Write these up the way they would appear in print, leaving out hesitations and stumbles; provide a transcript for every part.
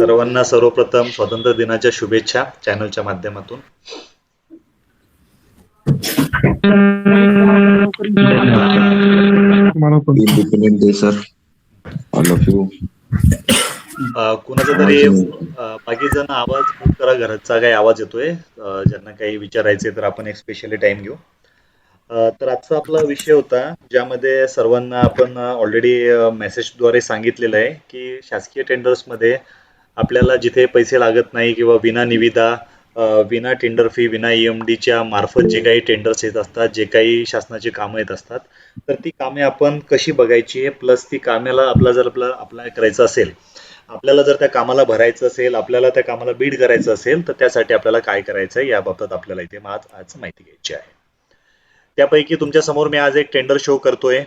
सर्वांना सर्वप्रथम स्वातंत्र्य दिनाच्या शुभेच्छा चॅनलच्या माध्यमातून. Independent Day, sir. All of you. कुणाचा तरी बाकी जण आवाज म्यूट करा, घराचा काही आवाज येतोय. ज्यांना काही विचारायचे तर आपण एक स्पेशली टाइम घेऊ. तर आजचा आपला विषय होता ज्यामध्ये सर्वांना आपण ऑलरेडी मेसेजद्वारे सांगितलेलं आहे की शासकीय टेंडर्समध्ये आपल्याला जिथे पैसे लागत नाही किंवा विना निविदा विना टेंडर फी विना EMDच्या मार्फत जे काही टेंडर्स येत असतात, जे काही शासनाची कामं येत असतात, तर ती कामे आपण कशी बघायची, प्लस ती कामाला जर आपल्याला अप्लाय करायचं असेल, आपल्याला जर त्या कामाला भरायचं असेल, आपल्याला त्या कामाला बीड करायचं असेल, तर त्यासाठी आपल्याला काय करायचं आहे याबाबत आपल्याला इथे आज माहिती घ्यायची आहे. त्यापैकी तुमच्या समोर मी आज एक टेंडर शो करतोय.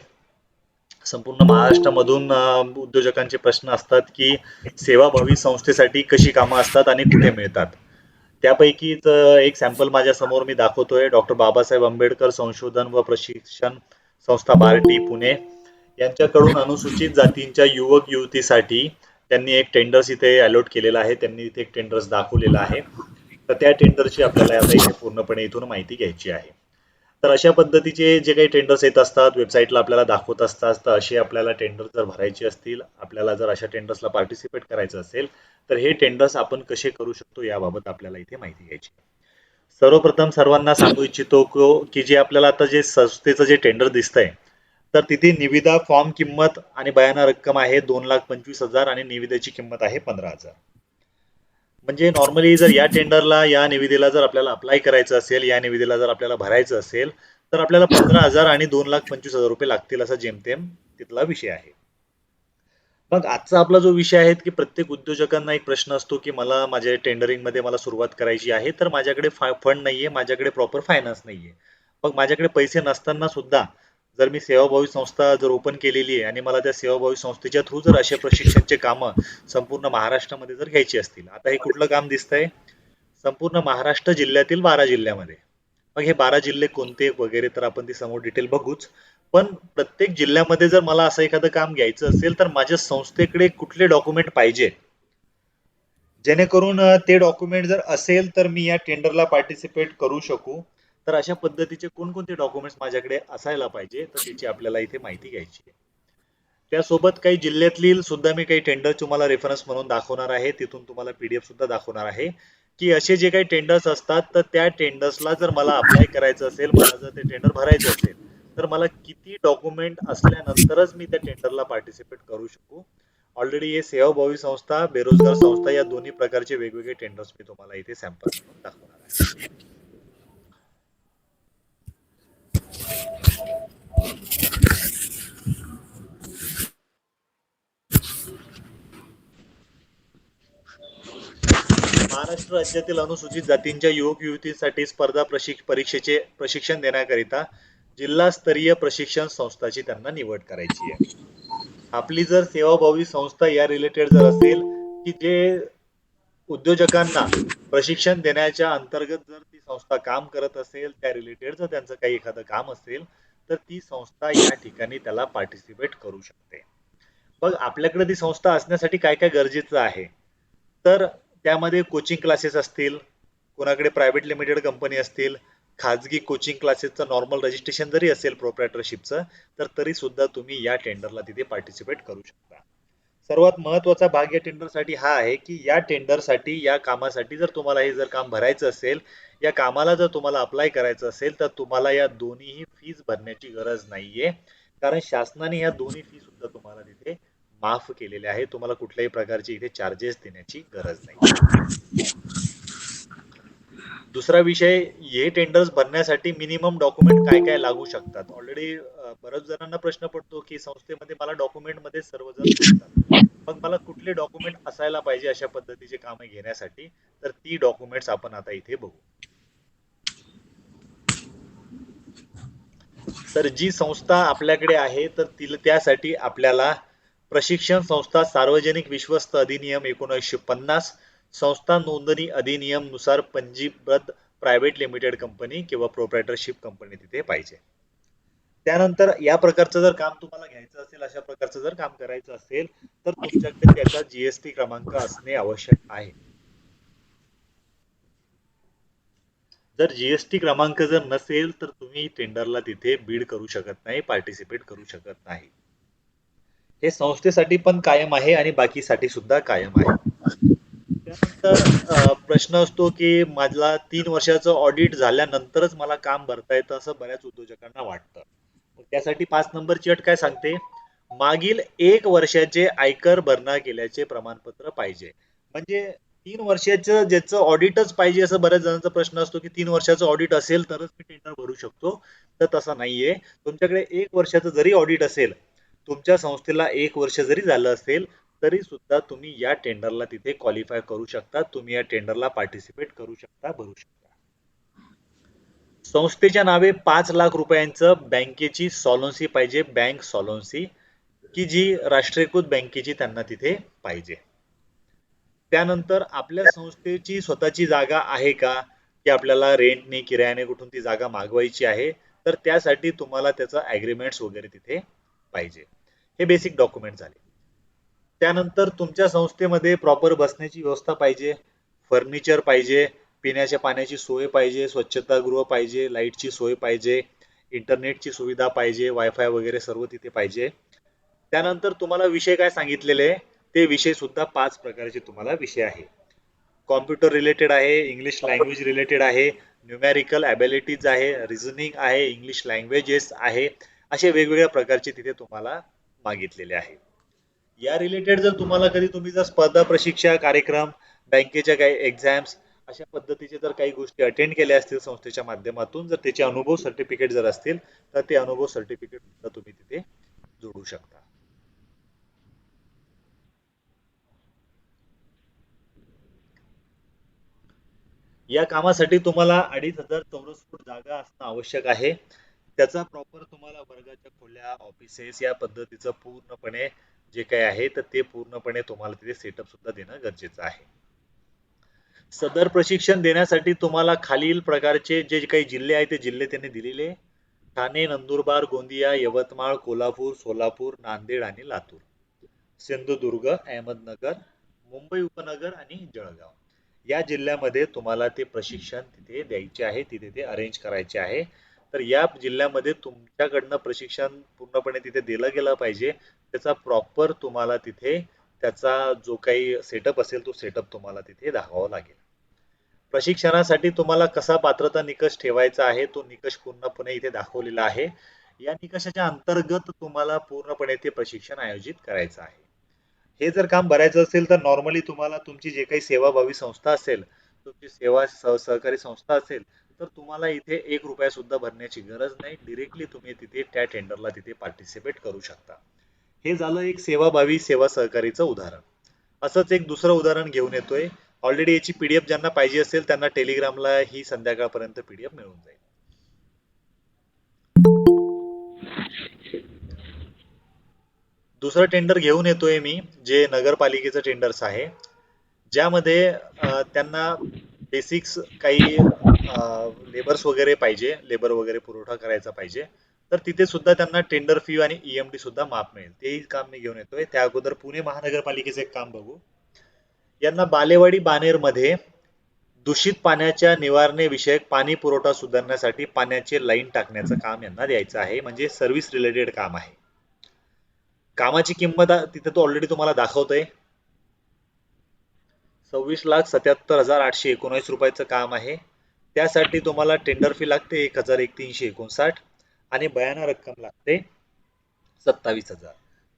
संपूर्ण महाराष्ट्रामधून उद्योजकांचे प्रश्न असतात की सेवाभावी संस्थेसाठी कशी कामं असतात आणि कुठे मिळतात. त्यापैकीच एक सॅम्पल माझ्या समोर मी दाखवतोय. डॉक्टर बाबासाहेब आंबेडकर संशोधन व प्रशिक्षण संस्था बार्टी पुणे यांच्याकडून अनुसूचित जातींच्या युवक युवतीसाठी त्यांनी एक टेंडर्स इथे अलॉट केलेला आहे. त्यांनी इथे एक टेंडर्स दाखवलेला आहे. तर त्या टेंडरची आपल्याला आता इथे पूर्णपणे इथून माहिती घ्यायची आहे. तर अशा पद्धतीचे जे काही टेंडर्स येत असतात वेबसाईटला आपल्याला दाखवत असतात, तर असे आपल्याला टेंडर जर भरायचे असतील, आपल्याला जर अशा टेंडर्सला पार्टिसिपेट करायचं असेल, तर हे टेंडर्स आपण कसे करू शकतो याबाबत आपल्याला इथे माहिती घ्यायची. सर्वप्रथम सर्वांना सांगू इच्छितो की जे आपल्याला आता जे संस्थेचं जे टेंडर दिसतंय, तर तिथे निविदा फॉर्म किंमत आणि बयाना रक्कम आहे 2,25,000 आणि निविदेची किंमत आहे 15,000. म्हणजे नॉर्मली जर या टेंडरला या निविदेला जर आपल्याला अप्लाय करायचं असेल, या निविदेला जर आपल्याला भरायचं असेल, तर आपल्याला 15,000 आणि 2,25,000 रुपये लागतील असा जेमतेम तिथला विषय आहे. मग आजचा आपला जो विषय आहे की प्रत्येक उद्योजकांना एक प्रश्न असतो की मला माझ्या टेंडरिंगमध्ये मला सुरुवात करायची आहे, तर माझ्याकडे फंड नाहीये, माझ्याकडे प्रॉपर फायनान्स नाहीये. मग माझ्याकडे पैसे नसताना सुद्धा जर मी सेवाभावी संस्था जर ओपन केलेली आहे आणि मला त्या सेवाभावी संस्थेच्या थ्रू जर अशा प्रशिक्षणचे कामं संपूर्ण महाराष्ट्रामध्ये जर घ्यायची असतील, आता हे कुठलं काम दिसतंय? संपूर्ण महाराष्ट्र जिल्ह्यातील 12 जिल्ह्यामध्ये. मग हे 12 जिल्हे कोणते वगैरे तर आपण ती समोर डिटेल बघूच. पण प्रत्येक जिल्ह्यामध्ये जर मला असं एखादं काम घ्यायचं असेल, तर माझ्या संस्थेकडे कुठले डॉक्युमेंट पाहिजे, जेणेकरून ते डॉक्युमेंट जर असेल तर मी या टेंडरला पार्टिसिपेट करू शकू. तर अशा पद्धतीचे कोणकोणते डॉक्युमेंट्स माझ्याकडे असायला पाहिजे, तर त्याची आपल्याला इथे माहिती घ्यायची आहे. त्यासोबत काही जिल्ह्यातील सुद्धा मी काही टेंडर तुम्हाला रेफरन्स म्हणून दाखवणार आहे. तिथून तुम्हाला PDF सुद्धा दाखवणार आहे की असे जे काही टेंडर्स असतात, तर त्या टेंडर्सला जर मला अप्लाय करायचं असेल, मला जर ते टेंडर भरायचं असेल, तर मला किती डॉक्युमेंट असल्यानंतरच मी त्या टेंडरला पार्टिसिपेट करू शकू. ऑलरेडी हे सेवाभावी संस्था, बेरोजगार संस्था या दोन्ही प्रकारचे वेगवेगळे टेंडर्स मी तुम्हाला इथे सॅम्पल म्हणून दाखवणार आहे. महाराष्ट्र राज्यातील अनुसूचित जातींच्या युवक युवतींसाठी स्पर्धा परीक्षेचे प्रशिक्षण देण्याकरिता जिल्हास्तरीय प्रशिक्षण संस्थाची त्यांना निवड करायची आहे. आपली जर सेवाभावी संस्था या रिलेटेड जर असेल की जे उद्योजकांना प्रशिक्षण देण्याच्या अंतर्गत जर ती संस्था काम करत असेल, त्या रिलेटेड जर त्यांचं काही एखादं काम असेल, तर ती संस्था या ठिकाणी त्याला पार्टिसिपेट करू शकते. मग आपल्याकडे ती संस्था असण्यासाठी काय काय गरजेचं आहे, तर त्यामध्ये कोचिंग क्लासेस असतील, कोणाकडे प्रायव्हेट लिमिटेड कंपनी असतील, खाजगी कोचिंग क्लासेसचं नॉर्मल रजिस्ट्रेशन जरी असेल प्रोप्रायटरशिपचं, तर तरी सुद्धा तुम्ही या टेंडरला तिथे पार्टिसिपेट करू शकता. सर्वात महत्वाचा भाग या टेंडरसाठी हा आहे की या टेंडरसाठी, या कामासाठी जर तुम्हाला हे जर काम भरायचं असेल, या कामाला जर तुम्हाला अप्लाय करायचं असेल, तर तुम्हाला या दोन्हीही फीज भरण्याची गरज नाहीये. कारण शासनाने या दोन्ही फी सुद्धा तुम्हाला तिथे माफ केलेले आहे. तुम्हाला कुठल्याही प्रकारची इथे चार्जेस देण्याची गरज नाही. दुसरा विषय, हे टेंडर्स भरण्यासाठी मिनिमम डॉक्युमेंट काय काय लागू शकतात. ऑलरेडी बऱ्याच जणांना प्रश्न पडतो की संस्थेमध्ये मला डॉक्युमेंट मध्ये सर्वजण सांगतात, मग मला कुठले डॉक्युमेंट असायला पाहिजे अशा पद्धतीचे कामे घेण्यासाठी, तर ती डॉक्युमेंट्स आपण आता इथे बघू. तर जी संस्था आपल्याकडे आहे, तर त्यासाठी आपल्याला प्रशिक्षण संस्था सार्वजनिक विश्वस्त अधिनियम 1950, संस्था नोंदणी अधिनियम नुसार पंजीबद्ध प्रायव्हेट लिमिटेड कंपनी किंवा प्रोप्रायटरशिप कंपनी तिथे पाहिजे. त्यानंतर या प्रकारचं जर काम तुम्हाला घ्यायचं असेल, अशा प्रकारचं जर काम करायचं असेल, तर तुमच्याकडे त्याचा जीएसटी क्रमांक असणे आवश्यक आहे. जर जीएसटी क्रमांक जर नसेल तर तुम्ही टेंडरला तिथे बीड करू शकत नाही, पार्टिसिपेट करू शकत नाही. हे संस्थेसाठी पण कायम आहे आणि बाकीसाठी सुद्धा कायम आहे. त्यानंतर प्रश्न असतो की माझला 3 वर्षाचं ऑडिट झाल्यानंतरच मला काम भरता येतं असं बऱ्याच उद्योजकांना वाटतं. मग त्यासाठी 5 नंबरची अट काय सांगते? मागील 1 वर्षाचे आयकर भरणा केल्याचे प्रमाणपत्र पाहिजे. म्हणजे 3 वर्षाचं ज्याचं ऑडिटच पाहिजे असं बऱ्याच जणांचा प्रश्न असतो की 3 वर्षाचं ऑडिट असेल तरच मी टेंडर भरू शकतो. तर तसं नाहीये. तुमच्याकडे 1 वर्षाचं जरी ऑडिट असेल, तुमच्या संस्थेला 1 वर्ष जरी झालं असेल, तरी सुद्धा तुम्ही या टेंडरला तिथे क्वालिफाय करू शकता. तुम्ही या टेंडरला पार्टिसिपेट करू शकता, भरू शकता. संस्थेच्या नावे 5 लाख रुपयांचं बँकेची सॉलन्सी पाहिजे, बँक सॉलन्सी, की जी राष्ट्रीयकृत बँकेची त्यांना तिथे पाहिजे. त्यानंतर आपल्या संस्थेची स्वतःची जागा आहे का, की आपल्याला रेंटने किरायाने कुठून ती जागा मागवायची आहे, तर त्यासाठी तुम्हाला त्याचं ॲग्रीमेंट्स वगैरे तिथे पाहिजे. हे बेसिक डॉक्युमेंट झाले. त्यानंतर तुमच्या संस्थेमध्ये प्रॉपर बसण्याची व्यवस्था पाहिजे, फर्निचर पाहिजे, पिण्याच्या पाण्याची सोय पाहिजे, स्वच्छतागृह पाहिजे, लाईटची सोय पाहिजे, इंटरनेटची सुविधा पाहिजे, वायफाय वगैरे सर्व तिथे पाहिजे. त्यानंतर तुम्हाला विषय काय सांगितलेले आहे, ते विषय सुद्धा 5 प्रकारचे तुम्हाला विषय आहे. कॉम्प्युटर रिलेटेड आहे, इंग्लिश लँग्वेज रिलेटेड आहे, न्यूमॅरिकल ॲबिलिटीज आहे, रिझनिंग आहे, इंग्लिश लँग्वेजेस आहे, असे वेगवेगळ्या प्रकारचे तिथे तुम्हाला मागितलेले आहे. या रिलेटेड जर तुम्हाला कधी तुम्ही जर स्पर्धा प्रशिक्षण कार्यक्रम, बँकेच्या काही एक्झाम्स अशा पद्धतीचे जर काही गोष्टी अटेंड केल्या असतील संस्थेच्या माध्यमातून, जर त्याचे अनुभव सर्टिफिकेट जर असतील, तर ते अनुभव सर्टिफिकेट सुद्धा तुम्ही तिथे जोडू शकता. या कामासाठी तुम्हाला 2,500 चौरस फूट जागा असणं आवश्यक आहे. त्याचा प्रॉपर तुम्हाला वर्गाच्या खोल्या, ऑफिसेस या पद्धतीचं पूर्णपणे जे काही आहे तर ते पूर्णपणे तुम्हाला तिथे सेटअप सुद्धा देणं गरजेचं आहे. सदर प्रशिक्षण देण्यासाठी तुम्हाला खालील प्रकारचे जे काही जिल्हे आहेत ते जिल्हे त्यांनी दिलेले: ठाणे, नंदुरबार, गोंदिया, यवतमाळ, कोल्हापूर, सोलापूर, नांदेड आणि लातूर, सिंधुदुर्ग, अहमदनगर, मुंबई उपनगर आणि जळगाव. या जिल्ह्यामध्ये तुम्हाला ते प्रशिक्षण तिथे द्यायचे आहे, तिथे ते अरेंज करायचे आहे. तर या जिल्ह्यामध्ये तुमच्याकडनं प्रशिक्षण पूर्णपणे तिथे दिलं गेलं पाहिजे. त्याचा प्रॉपर तुम्हाला तिथे त्याचा जो काही सेटअप असेल तो सेटअप तुम्हाला तिथे दाखवावा लागेल. प्रशिक्षणासाठी तुम्हाला कसा पात्रता निकष ठेवायचा आहे तो निकष पूर्णपणे इथे दाखवलेला आहे. या निकषाच्या अंतर्गत तुम्हाला पूर्णपणे ते प्रशिक्षण आयोजित करायचं आहे. हे जर काम भरायचं असेल तर नॉर्मली तुम्हाला तुमची जे काही सेवाभावी संस्था असेल, तुमची सहकारी संस्था असेल, तर तुम्हाला इथे 1 रुपया सुद्धा भरण्याची गरज नाही. डिरेक्टली तुम्ही तिथे त्या टेंडरला तिथे पार्टिसिपेट करू शकता. हे झालं एक सेवाभावी सेवा सहकारीचं उदाहरण. असंच एक दुसरं उदाहरण घेऊन येतोय. ऑलरेडी याची पीडीएफ ज्यांना पाहिजे असेल त्यांना टेलिग्रामला ही संध्याकाळपर्यंत पीडीएफ मिळून जाईल. दुसरं टेंडर घेऊन येतोय मी, जे नगरपालिकेचं टेंडर्स आहे, ज्यामध्ये त्यांना बेसिक्स काही लेबर्स वगैरे पाहिजे, लेबर वगैरे पुरवठा करायचा पाहिजे. तर तिथे सुद्धा त्यांना टेंडर फी आणि ईएमडी सुद्धा माफ मिळेल. तेही काम मी घेऊन येतोय. त्या अगोदर पुणे महानगरपालिकेचं एक काम बघू. यांना बालेवाडी बानेरमध्ये दूषित पाण्याच्या निवारणेविषयक पाणी पुरवठा सुधारण्यासाठी पाण्याचे लाईन टाकण्याचं काम यांना द्यायचं आहे. म्हणजे सर्व्हिस रिलेटेड काम आहे. कामाची किंमत तिथे तो ऑलरेडी तुम्हाला दाखवतोय. 26,77,819 काम आहे. त्यासाठी तुम्हाला टेंडर फी लागते 1,359 आणि बयाना रक्कम लागते 27,000.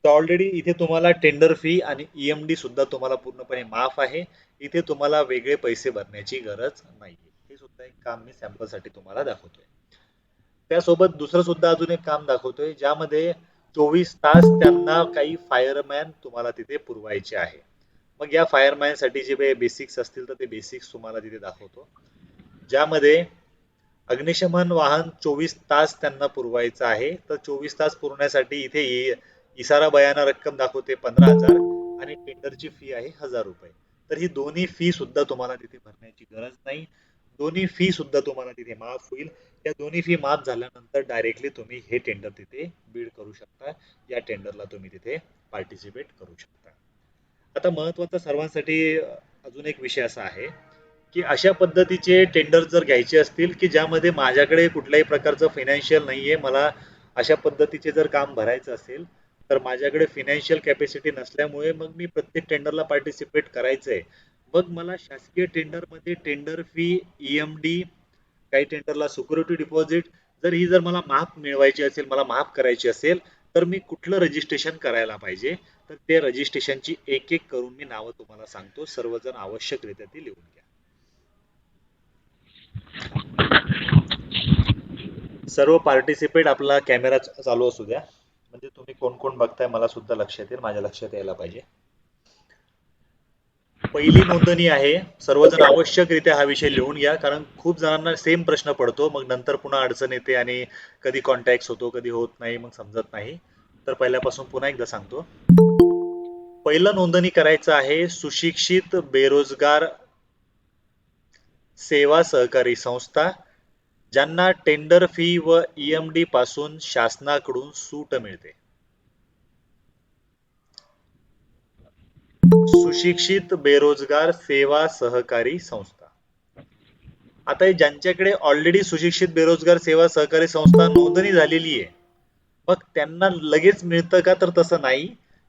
तर ऑलरेडी इथे तुम्हाला टेंडर फी आणि ईएमडी सुद्धा तुम्हाला पूर्णपणे माफ आहे. इथे तुम्हाला वेगळे पैसे भरण्याची गरज नाही. हे सुद्धा एक काम मी सॅम्पलसाठी तुम्हाला दाखवतोय. त्यासोबत दुसरं सुद्धा अजून एक काम दाखवतोय, ज्यामध्ये 24 तास त्यांना काही फायरमॅन तुम्हाला तिथे पुरवायचे आहे. मग या फायरमॅन साठी जे बेसिक्स असतील तर ते बेसिक्स तुम्हाला तिथे दाखवतो, ज्यामध्ये अग्निशमन वाहन 24 तास त्यांना पुरवायचं आहे. तर 24 तास पुरवण्यासाठी इथे इसारा बयाना रक्कम दाखवते 15,000 आणि टेंडरची फी आहे 1,000 रुपये. तर ही दोन्ही फी सुद्धा तुम्हाला तिथे भरण्याची गरज नाही. दोन्ही फी सुद्धा तुम्हाला तिथे माफ होईल. त्या दोन्ही फी माफ झाल्यानंतर डायरेक्टली तुम्ही हे टेंडर तिथे बीड करू शकता. या टेंडरला तुम्ही तिथे पार्टिसिपेट करू शकता. आता महत्वाचा सर्वांसाठी अजून एक विषय असा आहे की अशा पद्धतीचे टेंडर जर घ्यायचे असतील की ज्यामध्ये माझ्याकडे कुठल्याही प्रकारचं फायनान्शियल नाहीये, मला अशा पद्धतीचे जर काम भरायचं असेल तर माझ्याकडे फायनान्शियल कॅपॅसिटी नसल्यामुळे मग मी प्रत्येक टेंडरला पार्टिसिपेट करायचंय. मग मला शासकीय टेंडरमध्ये टेंडर फी, ईएमडी, काही टेंडरला सिक्युरिटी डिपॉझिट जर मला माफ मिळवायची असेल, मला माफ करायची असेल, तर मी कुठलं रजिस्ट्रेशन करायला पाहिजे. तर ते रजिस्ट्रेशनची एक एक करून मी नावं तुम्हाला सांगतो. सर्वजण आवश्यकरित्या ती लिहून घ्या. सर्व पार्टिसिपेट आपला कॅमेरा चालू असू द्या, म्हणजे तुम्ही कोण कोण बघताय मला सुद्धा लक्षात येईल, माझ्या लक्षात यायला पाहिजे. पहिली नोंदणी आहे. सर्वजण आवश्यकरित्या हा विषय लिहून घ्या, कारण खूप जणांना सेम प्रश्न पडतो, मग नंतर पुन्हा अडचण येते आणि कधी कॉन्टॅक्ट होतो, कधी होत नाही, मग समजत नाही. तर पहिल्यापासून पुन्हा एकदा सांगतो. पहिलं नोंदणी करायचं आहे सुशिक्षित बेरोजगार सेवा सहकारी संस्था, ज्यांना टेंडर फी व ईएमडी पासून शासनाकडून सूट मिळते. सुशिक्षित बेरोजगार सेवा सहकारी संस्था. आता ज्यांच्याकडे ऑलरेडी सुशिक्षित बेरोजगार सेवा सहकारी संस्था नोंदणी झालेली आहे, मग त्यांना लगेच मिळतं का? तर तसं नाही.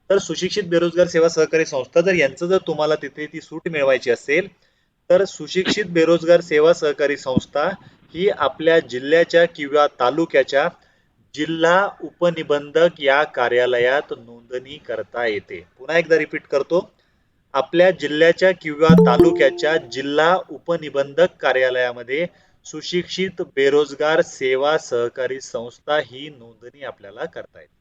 तर सुशिक्षित बेरोजगार सेवा सहकारी संस्था जर तुम्हाला तिथे ती सूट मिळवायची असेल, तर सुशिक्षित बेरोजगार सेवा सहकारी संस्था ही आपल्या जिल्ह्याच्या किंवा तालुक्याच्या जिल्हा उपनिबंधक या कार्यालयात नोंदणी करता येते. पुन्हा एकदा रिपीट करतो. आपल्या जिल्ह्याच्या किंवा तालुक्याच्या जिल्हा उपनिबंधक कार्यालयामध्ये सुशिक्षित बेरोजगार सेवा सहकारी संस्था ही नोंदणी आपल्याला करता येते.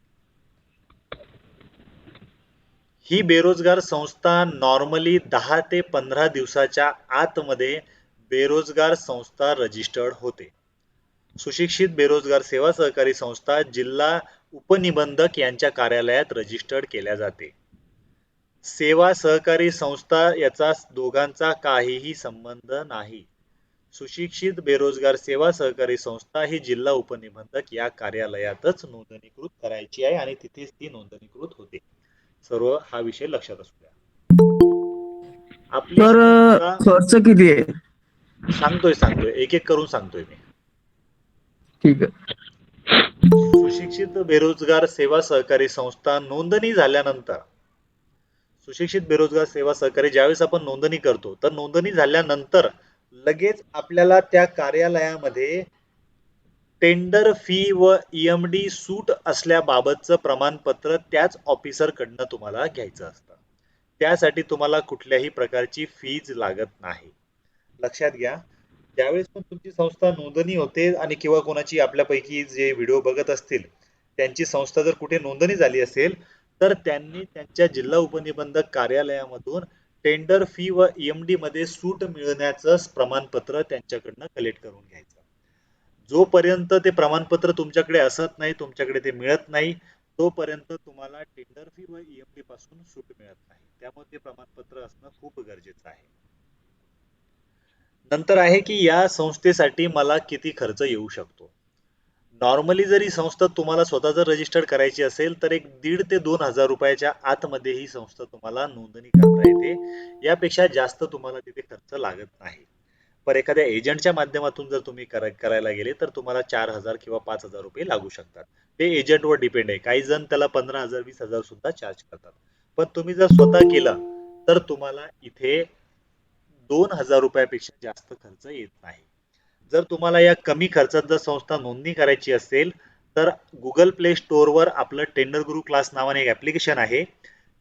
ही बेरोजगार संस्था नॉर्मली 10 ते 15 दिवसाच्या आतमध्ये बेरोजगार संस्था रजिस्टर्ड होते. सुशिक्षित बेरोजगार सेवा सहकारी संस्था जिल्हा उपनिबंधक यांच्या कार्यालयात रजिस्टर्ड केल्या जाते. सेवा सहकारी संस्था याचा दोघांचा काहीही संबंध नाही. सुशिक्षित बेरोजगार सेवा सहकारी संस्था ही जिल्हा उपनिबंधक या कार्यालयातच नोंदणीकृत करायची आहे आणि तिथेच ती नोंदणीकृत होते. सर्व हा विषय लक्षात असू द्या. आपली तर संस्था खर्च किती आहे? सांगतोय एक एक करून सांगतोय मी. ठीक आहे. सुशिक्षित बेरोजगार सेवा सहकारी संस्था नोंदणी झाल्यानंतर, सुशिक्षित बेरोजगार सेवा सहकारी ज्यावेळेस आपण नोंदणी करतो, तर नोंदणी झाल्यानंतर लगेच आपल्याला त्या कार्यालयामध्ये टेंडर फी व ईएमडी सूट असल्याबाबतचं प्रमाणपत्र त्याच ऑफिसर कडनं तुम्हाला घ्यायचं असतं. त्यासाठी तुम्हाला कुठल्याही प्रकारची फीज लागत नाही. लक्षात घ्या. ज्यावेळेस पण तुमची संस्था नोंदणी होते आणि किंवा कोणाची आपल्यापैकी जे व्हिडिओ बघत असतील त्यांची संस्था जर कुठे नोंदणी झाली असेल, तर त्यांनी त्यांच्या जिल्हा उपनिबंधक कार्यालयामधून टेंडर फी व ईएमडी मध्ये सूट मिळण्याचं प्रमाणपत्र त्यांच्याकडनं कलेक्ट करून घ्यायचं. जोपर्यंत ते प्रमाणपत्र तुमच्याकडे असत नाही, तुमच्याकडे ते मिळत नाही, तोपर्यंत तुम्हाला टेंडर फी व ईएमडी पासून सूट मिळत नाही. त्यामुळे ते प्रमाणपत्र असणं खूप गरजेचं आहे. नंतर आहे की या संस्थेसाठी मला किती खर्च येऊ शकतो. नॉर्मली जर ही संस्था तुम्हाला स्वतः जर रजिस्टर्ड करायची असेल तर एक 1,500 ते 2,000 रुपयाच्या आतमध्ये ही संस्था तुम्हाला नोंदणी करता येते. यापेक्षा जास्त तुम्हाला तिथे खर्च लागत नाही. पर एखाद्या एजंटच्या माध्यमातून जर तुम्ही करायला गेले तर तुम्हाला 4,000 किंवा 5,000 रुपये लागू शकतात. ते एजंटवर डिपेंड आहे. काही जण त्याला 15,000 20,000 सुद्धा चार्ज करतात. पण तुम्ही जर स्वतः केलं तर तुम्हाला इथे 2,000 रुपयापेक्षा जास्त खर्च येत नाही. जर तुम्हाला या कमी खर्चात जर संस्था नोंदणी करायची असेल तर गुगल प्ले स्टोअरवर आपलं टेंडर गुरु क्लास नावाने एक ऍप्लिकेशन आहे.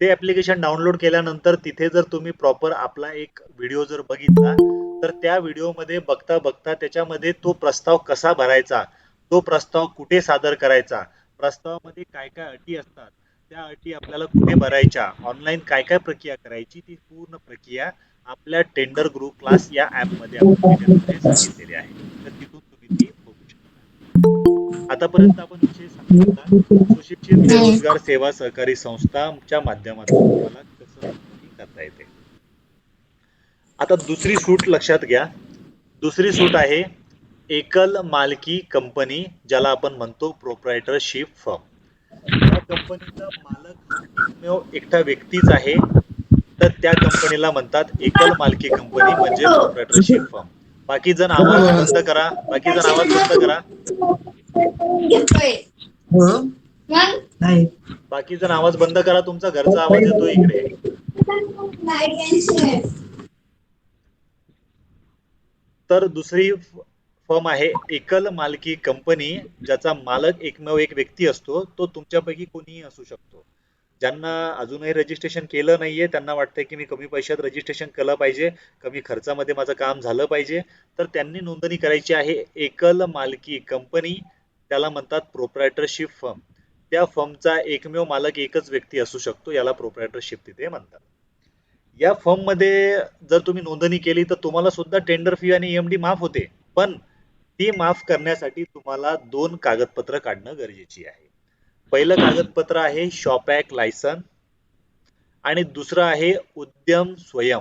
ते ऍप्लिकेशन डाउनलोड केल्यानंतर तिथे जर तुम्ही प्रॉपर आपला एक व्हिडिओ जर बघितला तर त्या व्हिडिओमध्ये बघता बघता त्याच्यामध्ये तो प्रस्ताव कसा भरायचा, तो प्रस्ताव कुठे सादर करायचा, प्रस्तावामध्ये काय काय अटी असतात, त्या अटी आपल्याला कुठे भरायच्या, ऑनलाईन काय काय प्रक्रिया करायची, ती पूर्ण प्रक्रिया आपल्या टेंडर गुरु क्लास या ऍप मध्ये आपण डिटेलमध्ये सांगितलेली आहे. तर तिथून तुम्ही ती बघू शकता. आतापर्यंत आपण विषय सांगितला सुशिक्षित बेरोजगार सेवा सहकारी संस्थांच्या माध्यमातून तुम्हाला कसं नोंदणी करता येते. आता दुसरी सूट लक्षात घ्या. दुसरी सूट आहे एकल मालकी कंपनी, ज्याला आपण म्हणतो प्रोप्रायटरशिप फर्म. त्या कंपनीचा मालक हा एकमेव एकटा व्यक्तीच आहे, तर त्या कंपनीला म्हणतात एकल मालकी कंपनी म्हणजे प्रोप्रायटरशिप फर्म. बाकी जण आवाज बंद करा, बाकी जण आवाज बंद करा, बाकी जण आवाज बंद करा, तुमचा घरचा आवाज येतो इकडे. तर दुसरी फर्म आहे एकल मालकी कंपनी, ज्याचा मालक एकमेव एक व्यक्ती असतो. तो तुमच्यापैकी कोणीही असू शकतो. ज्यांना अजूनही रजिस्ट्रेशन केलं नाहीये, त्यांना वाटतंय की मी कमी पैशात रजिस्ट्रेशन केलं पाहिजे, कमी खर्चामध्ये माझं काम झालं पाहिजे, तर त्यांनी नोंदणी करायची आहे एकल मालकी कंपनी, त्याला म्हणतात प्रोप्रायटरशिप फर्म. त्या फर्मचा एकमेव मालक एकच व्यक्ती असू शकतो, याला प्रोप्रायटरशिप तिथे म्हणतात. या फर्म मध्ये जर तुम्ही नोंदणी केली तर तुम्हाला सुद्धा टेंडर फी आणि ईएमडी माफ होते, पण ती माफ करण्यासाठी तुम्हाला 2 कागदपत्र काढणं गरजेची आहे. पहिलं कागदपत्र आहे शॉप ऍक्ट लायसन आणि दुसरं आहे उद्यम स्वयं,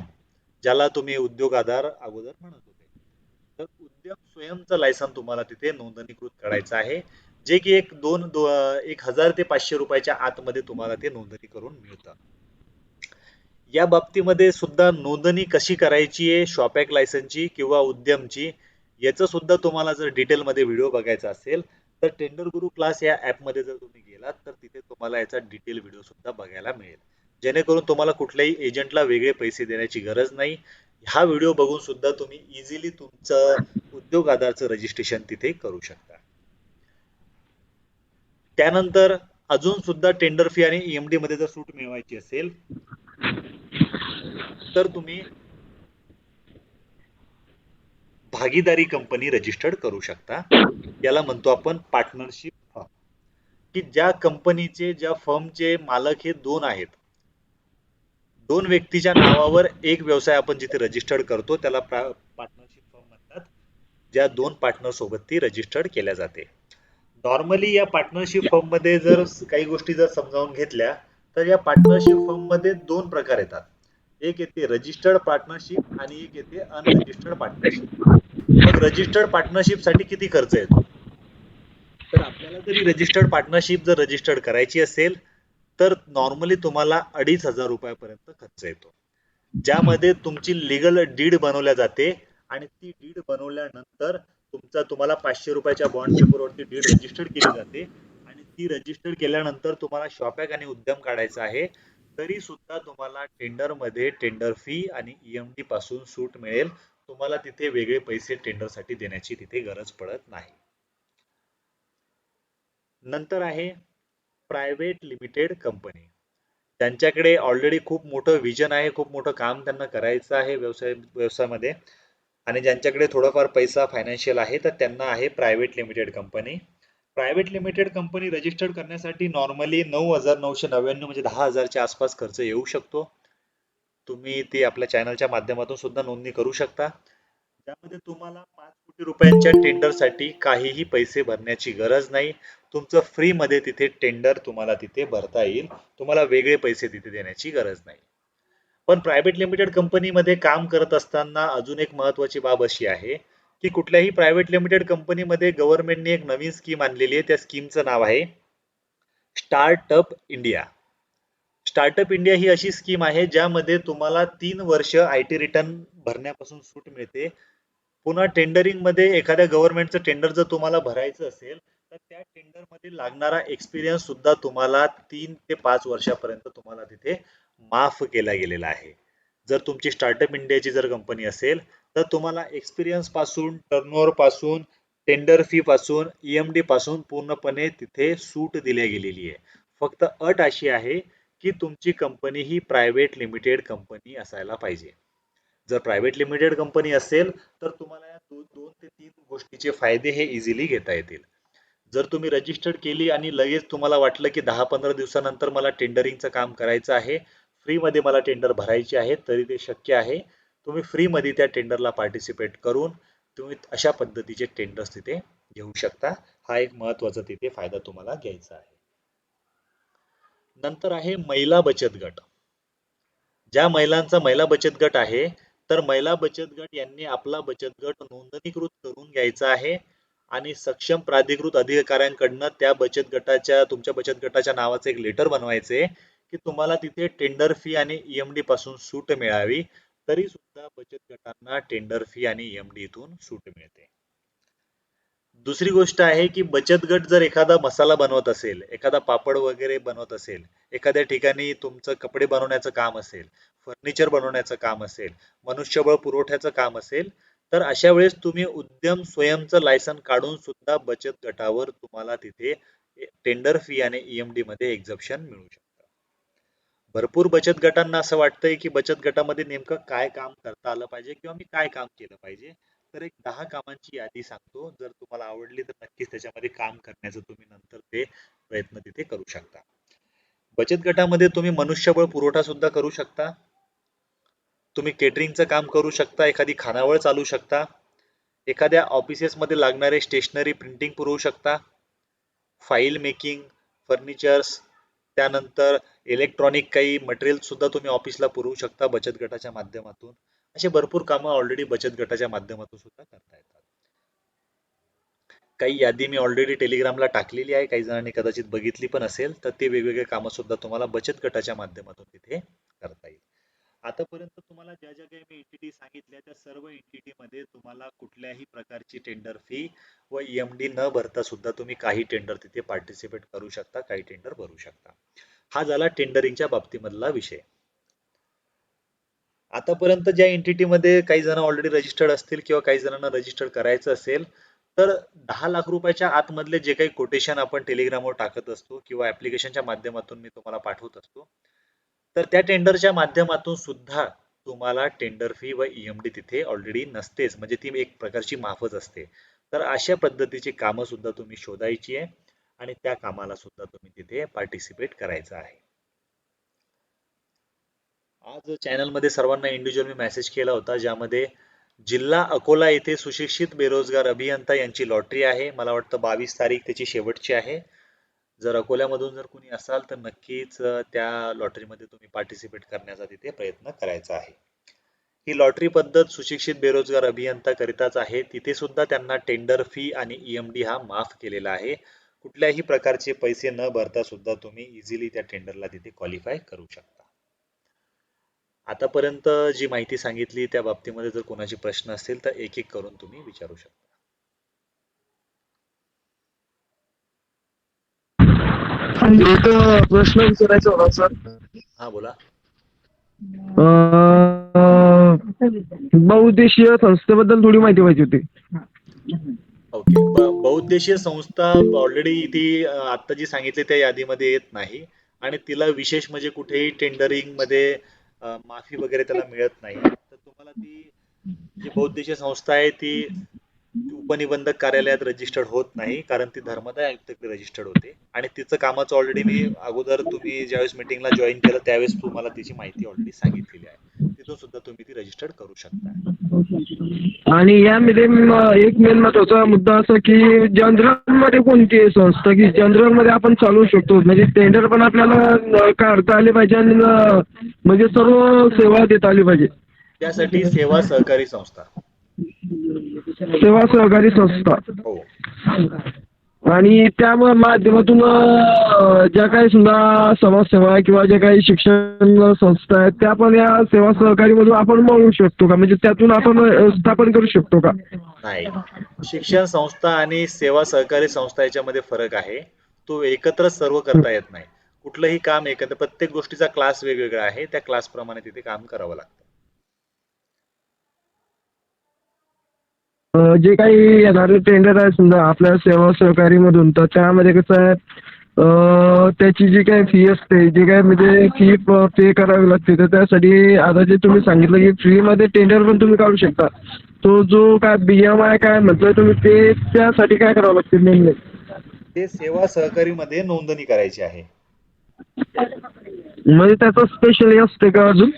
ज्याला तुम्ही उद्योग आधार अगोदर म्हणत होते. तर उद्यम स्वयंचं लायसन तुम्हाला तिथे नोंदणीकृत करायचं आहे, जे की 1000 ते 500 रुपयाच्या आतमध्ये तुम्हाला ते नोंदणी करून मिळतं. या बाबतीमध्ये सुद्धा नोंदणी कशी करायची आहे शॉप ऍक्ट लायसनची किंवा उद्यमची, याचं सुद्धा तुम्हाला जर डिटेलमध्ये व्हिडिओ बघायचा असेल तर टेंडर गुरु क्लास या ऍपमध्ये जर तुम्ही गेलात तर तिथे तुम्हाला याचा डिटेल व्हिडिओ सुद्धा बघायला मिळेल, जेणेकरून तुम्हाला कुठल्याही एजंटला वेगळे पैसे देण्याची गरज नाही. हा व्हिडिओ बघून सुद्धा तुम्ही इझिली तुमचं उद्योग आधारचं रजिस्ट्रेशन तिथे करू शकता. त्यानंतर अजून सुद्धा टेंडर फी आणि ईएमडी मध्ये जर सूट मिळवायची असेल तर तुम्ही भागीदारी कंपनी रजिस्टर्ड करू शकता. याला म्हणतो आपण पार्टनरशिप फर्म, की ज्या कंपनीचे ज्या फर्मचे मालक हे 2 आहेत, 2 व्यक्तीच्या नावावर एक व्यवसाय आपण जिथे रजिस्टर्ड करतो त्याला पार्टनरशिप फर्म म्हणतात, ज्या 2 पार्टनर सोबत ती रजिस्टर्ड केल्या जाते. नॉर्मली या पार्टनरशिप फर्म मध्ये जर काही गोष्टी जर समजावून घेतल्या तर या पार्टनरशिप फर्म मध्ये 2 प्रकार येतात. एक येते रजिस्टर्ड पार्टनरशिप आणि एक येते अनरजिस्टर्ड पार्टनरशिप. मग रजिस्टर्ड पार्टनरशिप साठी किती खर्च येतो? तर आपल्याला जरी रजिस्टर्ड पार्टनरशिप जर रजिस्टर्ड करायची असेल तर नॉर्मली तुम्हाला 2500 रुपयापर्यंत खर्च येतो, ज्यामध्ये तुमची लिगल डीड बनवल्या जाते आणि ती डीड बनवल्यानंतर तुम्हाला 500 रुपयाच्या बॉन्ड पेपरवरती डीड रजिस्टर्ड केली जाते आणि ती रजिस्टर्ड केल्यानंतर तुम्हाला शॉप ऍक्ट आणि उद्यम काढायचा आहे, तरी सुद्धा तुम्हाला टेंडर मध्ये टेंडर फी आणि ईएमडी पासून सूट मिळेल. तुम्हाला तिथे वेगळे पैसे टेंडर साठी देण्याची तिथे गरज पडत नाही. नंतर आहे प्रायव्हेट लिमिटेड कंपनी. त्यांच्याकडे ऑलरेडी खूप मोठं विजन आहे, खूप मोठं काम त्यांना करायचं आहे व्यवसायामध्ये, आणि ज्यांच्याकडे थोडाफार पैसा फायनान्शियल आहे तर त्यांना आहे private limited company. Private limited company registered करण्यासाठी नॉर्मली 9,999 म्हणजे 10,000च्या आसपास खर्च येऊ शकतो. तुम्ही ती आपल्या चॅनलच्या माध्यमातून सुद्धा नोंदणी करू शकता. त्यामध्ये तुम्हाला 5 कोटी रुपयांच्या टेंडरसाठी काहीही पैसे भरण्याची गरज नाही. तुमचं फ्री मध्ये तिथे टेंडर तुम्हाला तिथे भरता येईल, तुम्हाला वेगळे पैसे तिथे देण्याची गरज नाही. पण प्रायव्हेट लिमिटेड कंपनीमध्ये काम करत असताना अजून एक महत्वाची बाब अशी आहे की कुठल्याही प्रायव्हेट लिमिटेड कंपनीमध्ये गव्हर्नमेंटने एक नवीन स्कीम आणलेली आहे. त्या स्कीमचं नाव आहे स्टार्टअप इंडिया. स्टार्टअप इंडिया ही अशी स्कीम आहे ज्यामध्ये तुम्हाला 3 वर्ष आयटी रिटर्न भरण्यापासून सूट मिळते. पुन्हा टेंडरिंग मध्ये एखाद्या गव्हर्नमेंटचं टेंडर जर तुम्हाला भरायचं असेल तर त्या टेंडर मध्ये लागणारा एक्सपिरियन्स सुद्धा तुम्हाला 3 ते 5 वर्षापर्यंत तुम्हाला तिथे माफ केला गेलेला आहे. जर तुमची स्टार्टअप इंडियाची जर कंपनी असेल तर तुम्हाला एक्सपिरियन्स पासून, टर्नओव्हर पासून, टेंडर फी पासून, ईएमडी पासून पूर्णपणे तिथे सूट दिली गेलेली आहे. फक्त अट अशी आहे की तुमची कंपनी ही प्रायव्हेट लिमिटेड कंपनी असायला पाहिजे. जर प्रायव्हेट लिमिटेड कंपनी असेल तर तुम्हाला या 2 ते 3 गोष्टीचे फायदे हे इझिली घेता येतील. जर तुम्ही रजिस्टर्ड केली आणि लगेच तुम्हाला वाटलं की 10-15 दिवसानंतर मला टेंडरिंगचं काम करायचं आहे, फ्री मध्ये मला टेंडर भरायचे आहे, तरी ते शक्य आहे. तुम्ही फ्री मध्ये त्या टेंडरला पार्टिसिपेट करून तुम्ही अशा पद्धतीचे टेंडर्स तिथे घेऊ शकता. हा एक महत्वाचा तिथे फायदा तुम्हाला घ्यायचा आहे. नंतर आहे महिला बचत गट. ज्या महिलांचा महिला बचत गट आहे तर महिला बचत गट यांनी आपला बचत गट नोंदणीकृत करून घ्यायचा आहे आणि सक्षम प्राधिकृत अधिकाऱ्यांकडनं त्या तुमच्या बचत गटाच्या नावाचं एक लेटर बनवायचे की तुम्हाला तिथे टेंडर फी आणि ईएमडी पासून सूट मिळावी. तरी सुद्धा बचत गटांना टेंडर फी आणि ईएमडी इथून सूट मिळते. दुसरी गोष्ट आहे की बचत गट जर एखादा मसाला बनवत असेल, एखादा पापड वगैरे बनवत असेल, एखाद्या ठिकाणी तुमचं कपडे बनवण्याचं काम असेल, फर्निचर बनवण्याचं काम असेल, मनुष्यबळ पुरवठ्याचं काम असेल, तर अशा वेळेस तुम्ही उद्यम स्वयंचं लायसन काढून सुद्धा बचत गटावर तुम्हाला तिथे टेंडर फी आणि ईएमडी मध्ये एक्झम्पशन मिळू शकतं. भरपूर बचत गटांना असं वाटतंय की बचत गटामध्ये नेमकं काय काम करता आलं पाहिजे किंवा मी काय काम केलं पाहिजे. तर एक 10 कामांची यादी सांगतो. जर तुम्हाला आवडली तर नक्कीच त्याच्यामध्ये काम करण्याचं तुम्ही नंतर ते प्रयत्न तिथे करू शकता. बचत गटामध्ये तुम्ही मनुष्यबळ पुरवठा सुद्धा करू शकता. तुम्ही केटरिंगचं काम करू शकता, एखादी खानावळ चालू शकता, एखाद्या ऑफिसेसमध्ये लागणारे स्टेशनरी प्रिंटिंग पुरवू शकता, फाईल मेकिंग, फर्निचर्स, त्यानंतर इलेक्ट्रॉनिक काही मटेरियल सुद्धा तुम्ही ऑफिसला पुरवू शकता बचत गटाच्या माध्यमातून. असे भरपूर कामं ऑलरेडी बचत गटाच्या माध्यमातून सुद्धा करता येतात. काही यादी मी ऑलरेडी टेलिग्रामला टाकलेली आहे, काही जणांनी कदाचित बघितली पण असेल, तर ते वेगवेगळे कामं सुद्धा तुम्हाला बचत गटाच्या माध्यमातून तिथे करता येईल. आतापर्यंत तुम्हाला ज्या ज्या काही मी एंटिटी सांगितल्या त्या सर्व एंटिटी मध्ये तुम्हाला कुठल्याही प्रकारची टेंडर फी व ईएमडी न भरता सुद्धा तुम्ही काही टेंडर तिथे पार्टिसिपेट करू शकता, काही टेंडर भरू शकता. हा झाला टेंडरिंगच्या बाबतीमधला विषय. आतापर्यंत ज्या एंटिटी मध्ये काही जण ऑलरेडी रजिस्टर्ड असतील किंवा काही जणांना रजिस्टर्ड करायचं असेल तर 10 लाख रुपयाच्या आतमधले जे काही कोटेशन आपण टेलिग्रामवर टाकत असतो किंवा ऍप्लिकेशनच्या माध्यमातून मी तुम्हाला पाठवत असतो, तर त्या टेंडरच्या माध्यमातून सुद्धा तुम्हाला टेंडर फी व ईएमडी तिथे ऑलरेडी नसतेच, म्हणजे ती एक प्रकारची माफच असते. तर अशा पद्धतीची कामं सुद्धा तुम्ही शोधायची आहे आणि त्या कामाला सुद्धा तुम्ही तिथे पार्टिसिपेट करायचं आहे. आज चॅनलमध्ये सर्वांना इंडिव्हिज्युअल मी मेसेज केला होता, ज्यामध्ये जिल्हा अकोला येथे सुशिक्षित बेरोजगार अभियंता यांची लॉटरी आहे. मला वाटतं 22 तारीख त्याची शेवटची आहे. जर अकोल्यामधून जर कुणी असाल तर नक्कीच त्या लॉटरीमध्ये तुम्ही पार्टिसिपेट करण्याचा तिथे प्रयत्न करायचा आहे. ही लॉटरी पद्धत सुशिक्षित बेरोजगार अभियंता करिताच आहे. तिथे सुद्धा त्यांना टेंडर फी आणि ईएमडी हा माफ केलेला आहे. कुठल्याही प्रकारचे पैसे न भरता सुद्धा तुम्ही इझिली त्या टेंडरला तिथे क्वालिफाय करू शकता. आतापर्यंत जी माहिती सांगितली त्या बाबतीमध्ये जर कोणाचे प्रश्न असतील तर एक एक करून तुम्ही विचारू शकता. एक प्रश्न विचारायचा होता सर. हा बोला. बहुउद्देशीय संस्थेबद्दल थोडी माहिती पाहिजे होती. ओके. बहुउद्देशीय संस्था ऑलरेडी ती आता जी सांगितली त्या यादीमध्ये येत नाही आणि तिला विशेष म्हणजे कुठेही टेंडरिंग मध्ये माफी वगैरे त्याला मिळत नाही. तर तुम्हाला ती जी बहुउद्देशीय संस्था आहे ती उपनिबंधक कार्यालयात रजिस्टर्ड होत नाही, कारण ती धर्मदाय आयुक्ताकडे रजिस्टर्ड होते आणि तिचं कामाचं ऑलरेडी मी अगोदर तुम्ही ज्यावेळेस मीटिंगला जॉईन केलं त्यावेळेस तुम्हाला तिची माहिती ऑलरेडी सांगितलेली आहे. तिथून सुद्धा तुम्ही ती रजिस्टर्ड करू शकता. आणि यामध्ये एक मेन महत्वाचा मुद्दा असा की जनरल मध्ये कोणती आहे संस्था की जनरल मध्ये आपण चालवू शकतो, म्हणजे टेंडर पण आपल्याला काढता आले पाहिजे आणि म्हणजे सर्व सेवा देता आली पाहिजे. त्यासाठी सेवा सहकारी संस्था. सेवा सहकारी संस्था. हो. आणि त्या माध्यमातून ज्या काही सुद्धा समाजसेवा किंवा ज्या काही शिक्षण संस्था आहेत त्या पण या सेवा सहकारी मधून आपण मिळवू शकतो का, म्हणजे त्यातून आपण स्थापन करू शकतो का? नाही, शिक्षण संस्था आणि सेवा सहकारी संस्था याच्यामध्ये फरक आहे. तो एकत्र सर्व करता येत नाही. कुठलंही काम एकत्र, प्रत्येक गोष्टीचा क्लास वेगवेगळा आहे, त्या क्लास प्रमाणे तिथे काम करावं लागतं. जे काही येणारे टेंडर आहे समजा आपल्या सेवा सहकारी मधून, तर त्यामध्ये कसं आहे त्याची जी काही फी असते, जे काही म्हणजे फी पे करावी लागते, तर त्यासाठी आता जे तुम्ही सांगितलं की फ्री मध्ये टेंडर पण तुम्ही काढू शकता, तो जो काय BMI काय म्हटलं तुम्ही ते त्यासाठी काय करावं लागते नेमके? ते सेवा सहकारी मध्ये नोंदणी करायची आहे. म्हणजे त्याचं स्पेशल हे असते का अजून?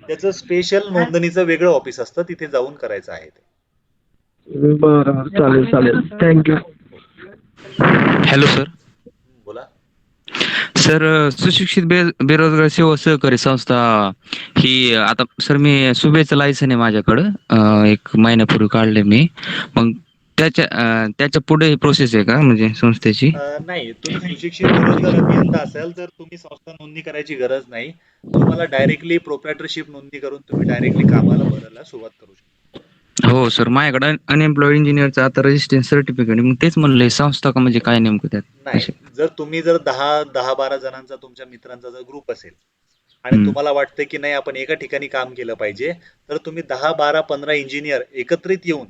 त्याचं स्पेशल नोंदणीचं वेगळं ऑफिस असतं, तिथे जाऊन करायचं आहे ते. बरं, चालेल चालेल, थँक्यू. Hello sir. बोला. सर सुशिक्षित बेरोजगार सेवा सहकारी संस्था ही आता सर मी सुबेचं लायसन आहे माझ्याकडं, एक महिन्यापूर्वी काढले मी. मग त्याच्या पुढे प्रोसेस आहे का म्हणजे संस्थेची? नाही, तुम्ही सुशिक्षित बेरोजगार अभियंता असाल तर तुम्ही संस्था नोंदणी करायची गरज नाही. तुम्हाला डायरेक्टली प्रोप्रायटरशिप नोंदणी करून तुम्ही डायरेक्टली कामाला भरायला सुरुवात करू शकता. हो सर, माझ्याकडे अनएम्प्लॉईड इंजिनियरचं आता रजिस्ट्रेशन सर्टिफिकेट, मग तेच म्हणलंय संस्था का म्हणजे काय नेमकं त्यात? नाही, जर तुम्ही 10-12 जणांचा तुमच्या मित्रांचा जर ग्रुप असेल आणि तुम्हाला वाटतं की नाही आपण एका ठिकाणी काम केलं पाहिजे, तर तुम्ही 10-12-15 इंजिनियर एकत्रित येऊन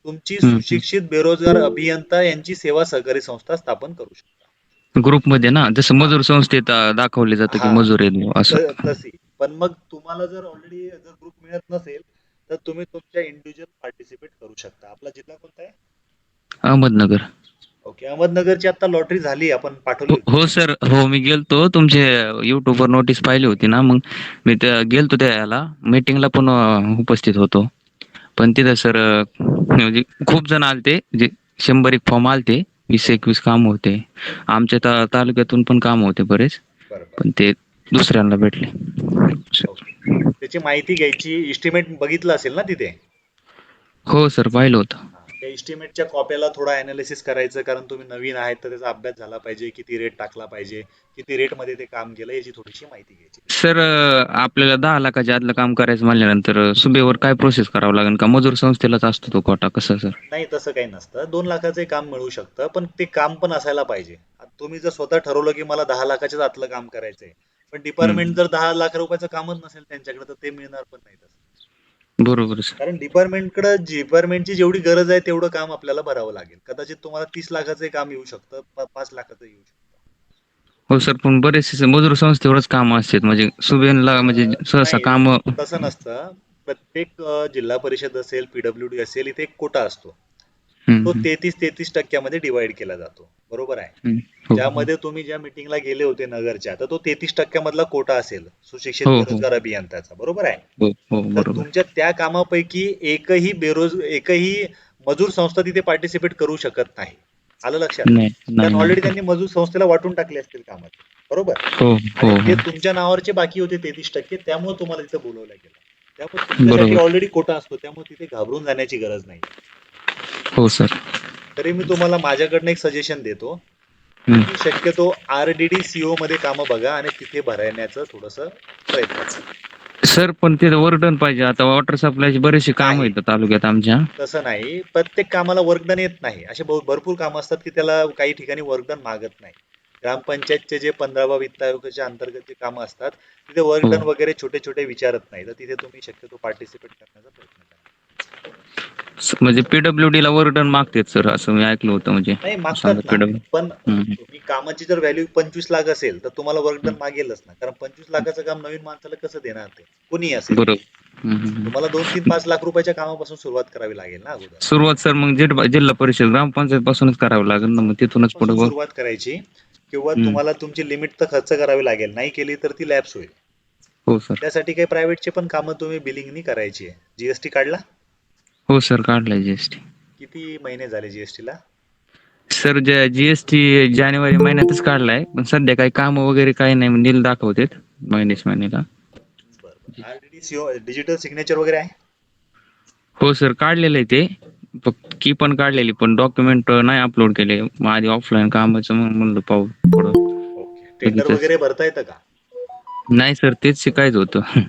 तुमची सुशिक्षित बेरोजगार अभियंता यांची सेवा सहकारी संस्था स्थापन करू शकता. ग्रुपमध्ये ना, जसं मजूर संस्थेत दाखवले जातं की हा, मजूर आहे असं. तशी. पण मग तुम्हाला जर ऑलरेडी जर ग्रुप मिळत नसेल तर तुम्ही तुमच्या इंडिव्हिज्युअल पार्टिसिपेट करू शकता. आपला जिल्हा कोणता आहे? अहमदनगर. ओके, अहमदनगरची आता लॉटरी झाली, आपण पाठवली होती. हो सर, हो मी गेलतो, तुमचे युट्यूबवर नोटीस पाहिली होती ना, मग मी गेलतो त्या याला मीटिंगला पण उपस्थित होतो. पण तिथं सर म्हणजे खूप जण आलते, म्हणजे 100 एक फॉर्म आलते, 20-21 काम होते. आमच्या तालुक्यातून पण काम होते बरेच, बरोबर. पण ते दुसऱ्यांना भेटले. ओके. त्याची माहिती घ्यायची, इस्टिमेट बघितलं असेल ना तिथे? हो सर, पाहिलं होतं. त्या इस्टिमेटच्या कॉप्याला थोडा अनालिसिस करायचं, कारण तुम्ही नवीन आहेत तर त्याचा अभ्यास झाला पाहिजे, किती रेट टाकला पाहिजे, किती रेटमध्ये ते काम केलं याची थोडीशी माहिती घ्यायची. सर आपल्याला 10 लाखाच्या आतलं काम करायचं म्हणल्यानंतर सुबेवर काय प्रोसेस करावं लागेल का? मजूर संस्थेलाच असतो तो कोटा, कसं सर? नाही, तसं काही नसतं. 2 लाखाचे काम मिळू शकतं, पण ते काम पण असायला पाहिजे. तुम्ही जर स्वतः ठरवलं की मला 10 लाखाच्याच आतलं काम करायचंय, पण डिपार्टमेंट जर 10 लाख रुपयाचं कामच नसेल त्यांच्याकडे, तर ते मिळणार पण नाही तसं. बरोबर सर. कारण डिपार्टमेंटची जेवढी गरज आहे तेवढं काम आपल्याला भरावं लागेल. कदाचित तुम्हाला 30 लाखाचं काम येऊ शकतं, 5 लाखाचं येऊ शकतं. हो सर, पण बरेचसे मजूर संस्थेवरच काम असतात, म्हणजे सुबेनला म्हणजे सहसा नाही, काम. तसं नसतं. प्रत्येक जिल्हा परिषद असेल, पीडब्ल्यूडी असेल, इथे एक कोटा असतो. तो 33% मध्ये डिवाइड केला जातो. बरोबर आहे? ज्यामध्ये तुम्ही ज्या मीटिंगला गेले होते नगरच्या, तर तो 33% मधला कोटा असेल सुशिक्षित बेरोजगार अभियंत्याचा. बरोबर आहे? तर तुमच्या त्या कामापैकी एकही मजूर संस्था तिथे पार्टिसिपेट करू शकत नाही. आलं लक्षात? कारण ऑलरेडी त्यांनी मजूर संस्थेला वाटून टाकले असतील कामात. बरोबर? आणि ते तुमच्या नावावरचे बाकी होते 33%, त्यामुळे तुम्हाला तिथे बोलवलं गेलं. त्यामुळे तुमच्यासाठी ऑलरेडी कोटा असतो, त्यामुळे तिथे घाबरून जाण्याची गरज नाही. हो सर. तरी मी तुम्हाला माझ्याकडनं एक सजेशन देतो. शक्यतो RDD-CO मध्ये कामं बघा आणि तिथे भरण्याचं थोडंसं प्रयत्न करा. सर, पण ते वर्कडन पाहिजे. आता वॉटर सप्लायची बरेचसे काम आहेत तालुक्यात आमच्या. तसं नाही, प्रत्येक कामाला वर्कडन येत नाही. असे भरपूर कामं असतात की त्याला काही ठिकाणी वर्कडन मागत नाही. ग्रामपंचायतचे जे 15वा वित्त आयोगाच्या अंतर्गत जे कामं असतात तिथे वर्कडन वगैरे छोटे छोटे विचारत नाही, तर तिथे तुम्ही शक्यतो पार्टिसिपेट करण्याचा प्रयत्न करा. म्हणजे PWD ला वर्कडन मागतात सर, असं मी ऐकलं होतं. म्हणजे नाही, मागतात ना, पण तुम्ही कामाची जर व्हॅल्यू 25 लाख असेल तर तुम्हाला वर्कडन मागेलच ना, कारण 25 लाखाचं काम नवीन माणसाला कसं देणार ते, कोणी असेल. तुम्हाला 2-3-5 लाख रुपयाच्या कामापासून सुरुवात करावी लागेल ना अगोदर. सुरुवात सर मग जिल्हा परिषद ग्रामपंचायत पासूनच करावी लागेल ना, मग तिथूनच पुढे सुरुवात करायची, किंवा तुम्हाला तुमची लिमिट तर खर्च करावी लागेल. नाही केली तर ती लॅप्स होईल. हो सर. त्यासाठी काही प्रायव्हेटचे पण कामं तुम्ही बिलिंगनी करायची आहे. जीएसटी काढला? हो सर, काढलाय जीएसटी. किती महिने झाले जीएसटी ला? सर जीएसटी जानेवारी महिन्यातच काढलाय, पण सध्या काही काम वगैरे काही नाही, नील दाखवतात महिन्याला. RDD-CO डिजिटल सिग्नेचर वगैरे आहे? हो सर, काढलेलं आहे ते, की पण काढलेली, पण डॉक्युमेंट नाही अपलोड केले. आधी ऑफलाईन कामाचं म्हणलं पाहू थोडं. ओके. टेंडर वगैरे भरता येतं का? नाही सर, तेच शिकायचं होतं.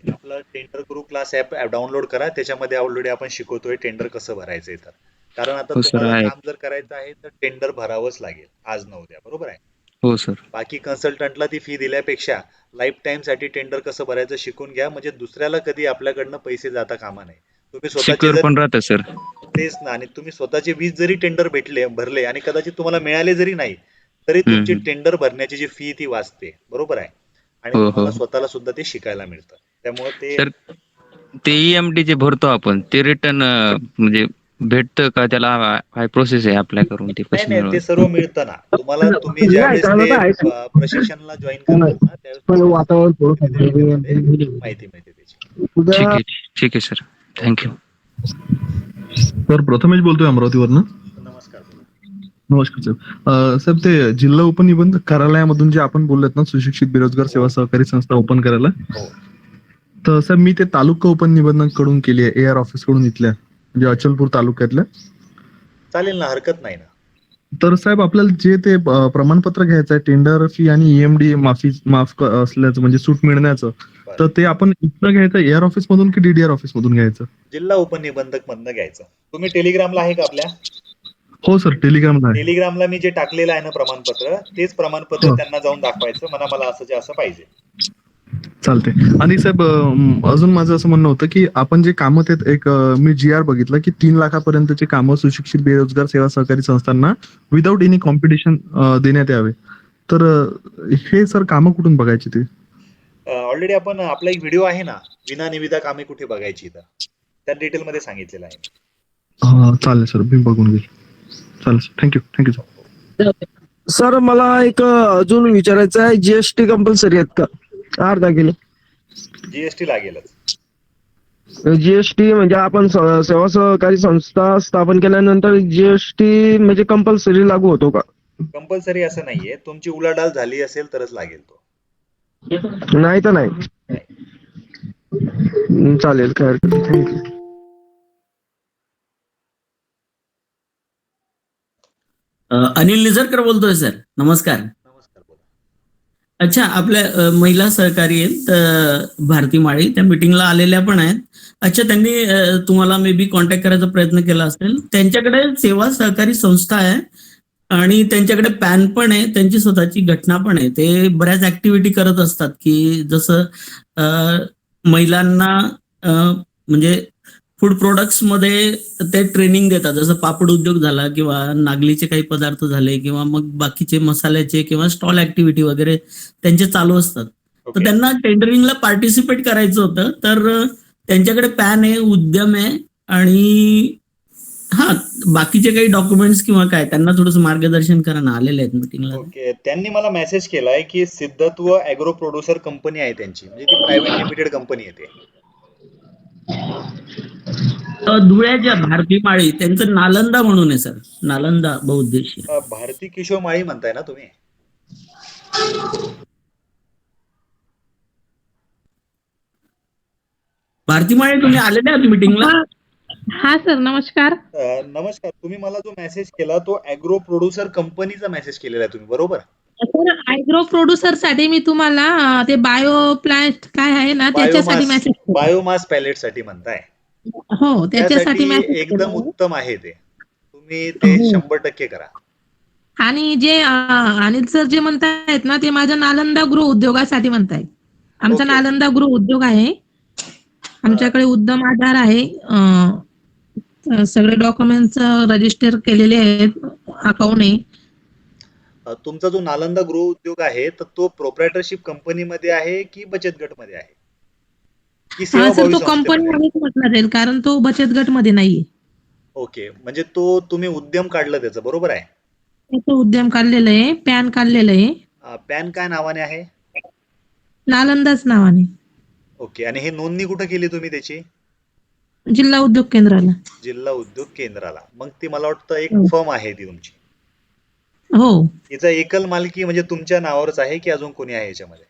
आपलं टेंडर गुरु क्लास ऍप डाउनलोड करा, त्याच्यामध्ये ऑलरेडी आपण शिकवतोय टेंडर कसं भरायचंय. तर कारण आता तुम्हाला काम जर करायचं आहे तर टेंडर भरावंच लागेल आज न उद्या. बरोबर आहे? हो सर. बाकी कन्सल्टंटला ती फी दिल्यापेक्षा लाईफ टाइम साठी टेंडर कसं भरायचं शिकून घ्या, म्हणजे दुसऱ्याला कधी आपल्याकडनं पैसे जाता कामा नये. तुम्ही स्वतःचे पण राहतं सर. तेच ना, आणि तुम्ही स्वतःचे 20 जरी टेंडर भरले आणि कदाचित तुम्हाला मिळाले जरी नाही, तरी तुमची टेंडर भरण्याची जी फी ती वाचते. बरोबर आहे? आणि तुम्हाला स्वतःला सुद्धा ते शिकायला मिळतं. त्यामुळे ते EMD जे भरतो आपण, ते रिटर्न म्हणजे भेटतं का? त्याला काय प्रोसेस आहे अप्लाय करून? ते कसं नाही, ते सर्व मिळतं ना तुम्हाला. तुम्ही ज्यावेळेस ते प्रशिक्षणाला जॉईन करणार ना त्यावेळेस माहिती मिळते त्याची. ठीक आहे सर, थँक्यू. सर, प्रथमेश बोलतोय अमरावतीवरनं. नमस्कार. नमस्कार साहेब. साहेब ते जिल्हा उपनिबंधक कार्यालयामधून जे आपण बोललेत ना सुशिक्षित बेरोजगार सेवा सहकारी संस्था ओपन करायला, हो तर साहेब मी ते तालुका उपनिबंधक कडून केली आहे, AR ऑफिस कडून इथल्या म्हणजे अचलपूर तालुक्यातल्या. चालेल ना, हरकत नाही ना. तर साहेब आपल्याला जे ते प्रमाणपत्र घ्यायचं आहे टेंडर फी आणि EMD असल्याचं म्हणजे सूट मिळण्याचं, बरं. तर ते आपण इथं घ्यायचं AR ऑफिस मधून की DDR ऑफिस मधून घ्यायचं? जिल्हा उपनिबंधक मधनं घ्यायचं. तुम्ही टेलिग्रामला आहे का आपल्या? हो सर, टेलिग्रामला आहे. टेलिग्रामला मी जे टाकलेलं आहे ना प्रमाणपत्र, तेच प्रमाणपत्र हो. त्यांना जाऊन दाखवायचं, मला असं पाहिजे. चालते. आणि साहेब अजून माझं असं म्हणणं होतं की आपण जे कामं ते मी GR बघितलं की 3 लाखापर्यंतचे कामं सुशिक्षित बेरोजगार सेवा सहकारी संस्थांना विदाऊट एनी कॉम्पिटिशन देण्यात यावे. तर हे सर कामं कुठून बघायची ते? ऑलरेडी आपण आपला एक व्हिडिओ आहे ना, विना निविदा कामे कुठे बघायची, तर त्या डिटेलमध्ये सांगितलेलं आहे. चालेल सर, मी बघून घेईल. चालेल सर, थँक्यू सर. सर मला एक अजून विचारायचं आहे, GST कंपल्सरी आहेत का? अर्धा किलो GST लागेलच. GST म्हणजे आपण सेवा सहकारी संस्था स्थापन केल्यानंतर GST म्हणजे कंपल्सरी लागू होतो का? कंपल्सरी असं नाहीये, तुमची उलाढाल झाली असेल तरच लागेल तो. नाही तर नाही. नाही. चालेल, काय हरकत नाही. थँक्यू. अनिल निझरकर बोलतोय सर. नमस्कार. नमस्कार, बोला. अच्छा, आपल्या महिला सहकारी आहेत भारती माळी, त्या मीटिंगला आलेल्या पण आहेत. अच्छा, त्यांनी तुम्हाला मे बी कॉन्टॅक्ट करायचा प्रयत्न केला असेल. त्यांच्याकडे सेवा सहकारी संस्था आहे आणि त्यांच्याकडे पॅन पण आहे, त्यांची स्वतःची घटना पण आहे. ते बऱ्याच ऍक्टिव्हिटी करत असतात की जसं महिलांना म्हणजे फूड प्रोडक्ट्स मध्ये ते ट्रेनिंग देतात, जसं पापड उद्योग झाला किंवा नागलीचे काही पदार्थ झाले किंवा मग बाकीचे मसाल्याचे किंवा स्टॉल ऍक्टिव्हिटी वगैरे त्यांचे चालू असतात. तर ओके. त्यांना टेंडरिंगला पार्टिसिपेट करायचं होतं, तर त्यांच्याकडे पॅन आहे, उद्यम आहे आणि बाकीचे काही डॉक्युमेंट्स किंवा काय त्यांना थोडंसं मार्गदर्शन करा ना. आलेले आहेत मीटिंगला. ओके, त्यांनी मला मेसेज केलाय की सिद्धत्व ॲग्रो प्रोड्युसर कंपनी आहे त्यांची, म्हणजे ती प्रायव्हेट लिमिटेड कंपनी आहे ते. धुळ्याच्या भारती माळी, त्यांचं नालंदा म्हणून आहे सर, नालंदा बहुउद्देशीय. भारती किशोर माळी म्हणताय ना तुम्ही? भारती माळी, तुम्ही आलेले आहात मीटिंगला? हा सर, नमस्कार. नमस्कार. तुम्ही मला जो मेसेज केला तो ॲग्रो प्रोड्युसर कंपनीचा मेसेज केलेला आहे तुम्ही, बरोबर? सर, ॲग्रो प्रोड्युसर साठी मी तुम्हाला ते बायो प्लांट काय आहे ना त्याच्यासाठी मेसेज केला. बायोमास पॅलेट साठी म्हणताय? हो, त्याच्यासाठी त्यासाठी मेसेज एकदम उत्तम आहे ते, तुम्ही ते 100% करा. आणि जे अनिल सर जे म्हणतायत ना, ते माझ्या नालंदा गृह उद्योगासाठी म्हणतायत. आमचा ओके. नालंदा गृह उद्योग आहे. आमच्याकडे उद्यम आधार आहे. सगळे डॉक्युमेंट्स रजिस्टर केलेले आहेत, अकाउंट आहे. तुमचा जो नालंदा गृह उद्योग आहे तर तो प्रोप्रायटरशिप कंपनीमध्ये आहे की बचत गटमध्ये आहे की सर, सेवाभावी तो संस्थेमध्ये? कंपनीमध्येच म्हटलं जाईल, कारण तो बचत गट मध्ये नाहीये. ओके, म्हणजे तो तुम्ही उद्यम काढलं त्याचं, बरोबर आहे? त्याचं उद्यम काढलेलं आहे, पॅन काढलेलं आहे, पॅन काय नावाने आहे? नालंदाच नावाने. ओके, आणि हे नोंदणी कुठं केली तुम्ही त्याची? जिल्हा उद्योग केंद्राला. जिल्हा उद्योग केंद्राला. मग ती मला वाटतं एक हो. फर्म आहे ती तुमची. हो. तिचा एकल मालकी म्हणजे तुमच्या नावावरच आहे की अजून कोणी आहे याच्यामध्ये?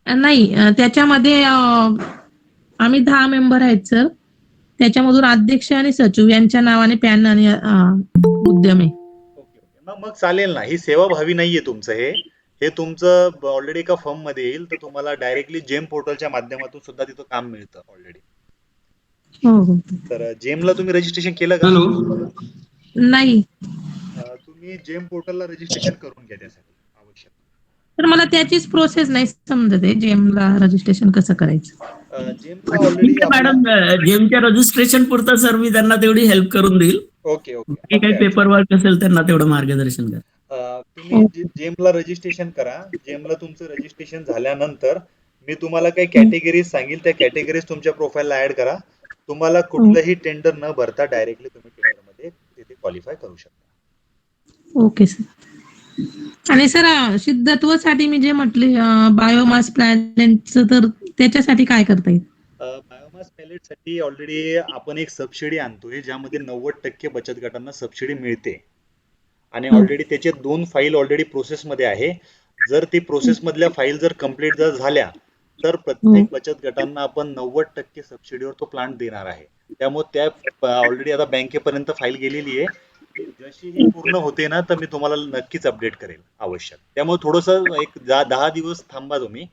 नाही, त्याच्यामध्ये आम्ही 10 मेंबर आहेत सर. त्याच्यामधून अध्यक्ष आणि सचिव यांच्या नावाने पॅन आणि उद्यम आहे. ओके, मग चालेल ना. ही सेवाभावी नाहीये तुमचं हे तुमचं ऑलरेडी एका फर्म मध्ये येईल, तर तुम्हाला डायरेक्टली जेम पोर्टलच्या माध्यमातून सुद्धा तिथं काम मिळतं ऑलरेडी. हो हो. तर जेमला तुम्ही रजिस्ट्रेशन केलं का? नाही, तुम्ही जेम पोर्टलला रजिस्ट्रेशन करून घ्या त्यासाठी आवश्यक. तर मला त्याचीच प्रोसेस नाही समजत आहे, जेमला रजिस्ट्रेशन कसं करायचं. जेमचा ऑलरेडी मॅडम, जेमच्या रजिस्ट्रेशन पुरता सर मी त्यांना तेवढी हेल्प करून देईल. ओके ओके, की काही पेपर वर्क असेल त्यांना तेवढं मार्गदर्शन करा. तुम्ही जेमला रजिस्ट्रेशन करा. जेमला तुमचं रजिस्ट्रेशन झाल्यानंतर मी तुम्हाला काही कॅटेगरीज सांगेल, त्या कॅटेगरीज तुमच्या प्रोफाईलला ऍड करा. तुम्हाला कुठलंही टेंडर न भरता डायरेक्टली तुम्ही टेंडरमध्ये तिथे क्वालिफाय करू शकता. Okay sir. आणि सर, सिद्धत्वासाठी मी जे म्हटले बायोमास प्लॅन्टचं, तर त्याच्यासाठी काय करता येईल? बायोमास पॅलेटसाठी ऑलरेडी आपण एक सबसिडी आणतोय, ज्यामध्ये 90% बचत गटांना सबसिडी मिळते. आणि ऑलरेडी त्याचे 2 फाईल ऑलरेडी प्रोसेसमध्ये आहे. जर ती प्रोसेसमधल्या फाईल जर कंप्लीट जर झाल्या तर प्रत्येक बचत गटांना आपण 90% सबसिडीवर तो प्लांट देणार आहे. त्यामुळे त्या ऑलरेडी आता बँकेपर्यंत फाईल गेलेली आहे. जशी ही पूर्ण होते ना तर मी तुम्हाला नक्कीच अपडेट करेल आवश्यक. त्यामुळे थोडंसं एक 10 दिवस थांबा तुम्ही,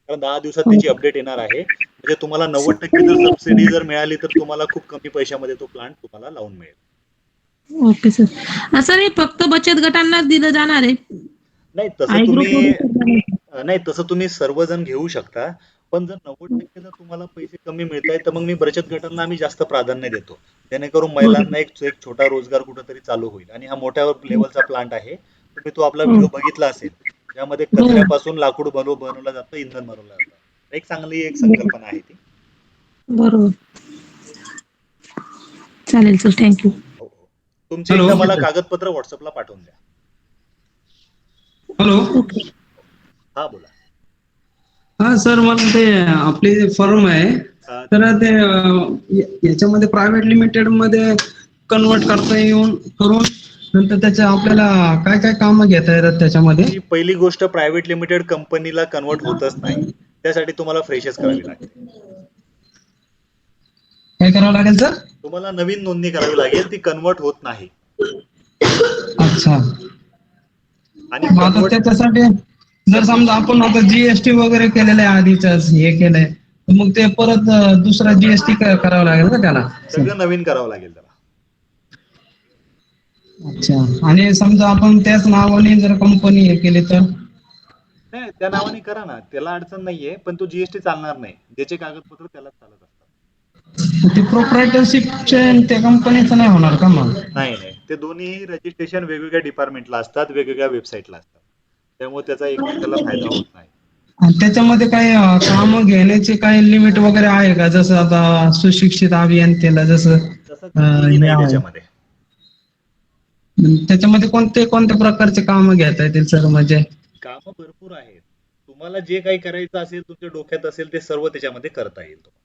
कारण 10 दिवसात त्याची अपडेट येणार आहे. म्हणजे तुम्हाला 90% जर सबसिडी जर मिळाली तर तुम्हाला खूप कमी पैशामध्ये तो प्लांट तुम्हाला लावून मिळेल. Okay sir. सर हे फक्त बचत गटांनाच दिलं जाणार आहे? नाही तसं आय तुम्ही ग्रुप नाही तसं तुम्ही सर्वजण घेऊ शकता, पण जर 90% जर तुम्हाला पैसे कमी मिळत आहेत तर मग मी बचत गटांना आम्ही जास्त प्राधान्य देतो, जेणेकरून महिलांना एक छोटा रोजगार कुठेतरी चालू होईल. आणि हा मोठ्या लेवलचा प्लांट आहे. तुम्ही तो आपला व्हिडिओ बघितला असेल, ज्यामध्ये कचऱ्यापासून लाकूड बनवलं जातं, इंधन बनवलं जातं. एक चांगली एक संकल्पना आहे ती. बरोबर. चालेल सर, थँक्यू. हो हो. तुमची एकदा मला कागदपत्र व्हॉट्सअपला पाठवून द्या. हॅलो. हा बोला. हा सर, मला ते आपली फर्म आहे तर ते याच्यामध्ये प्रायव्हेट लिमिटेड मध्ये कन्वर्ट करता येऊन करून नंतर त्याच्या आपल्याला काय काय कामं घेता येतात त्याच्यामध्ये? ही पहिली गोष्ट, प्रायव्हेट लिमिटेड कंपनीला कन्वर्ट होतच नाही. त्यासाठी तुम्हाला फ्रेशच करावी लागते. काय करावं लागेल सर? तुम्हाला नवीन नोंदणी करावी लागेल, ती कन्वर्ट होत नाही. अच्छा. आणि मग आता कन्वर्ट त्याच्यासाठी जर समजा आपण आता जीएसटी वगैरे केलेलं आहे, आधीच हे केलंय, तर मग ते परत दुसरा जीएसटी करावा लागेल का त्याला? सगळं नवीन करावं लागेल त्याला. अच्छा. आणि समजा आपण त्याच नावाने जर कंपनी हे केली तर? नाही, त्या नावाने करा ना, त्याला अडचण नाहीये, पण तो जीएसटी चालणार नाही. ज्याचे कागदपत्र त्यालाच चालत असतात. ते प्रोप्रायटरशिपचे त्या कंपनीचं नाही होणार का मग? नाही नाही, ते दोन्ही रजिस्ट्रेशन वेगवेगळ्या डिपार्टमेंटला असतात, वेगवेगळ्या वेबसाईटला असतात. त्यामुळे त्याचा एकमेकाला फायदा होत नाही. आणि त्याच्यामध्ये काही काम घेण्याचे काही लिमिट वगैरे आहे का? जसं आता सुशिक्षित अभियंतेला जसं तसं काहीही हे नाही आहे. त्याच्यामध्ये. त्याच्यामध्ये कोणत्या प्रकारचे काम घेता येतील सर? म्हणजे कामं भरपूर आहेत. तुम्हाला जे काही करायचं असेल, तुमच्या डोक्यात असेल, ते सर्व त्याच्यामध्ये करता येईल तुम्हाला.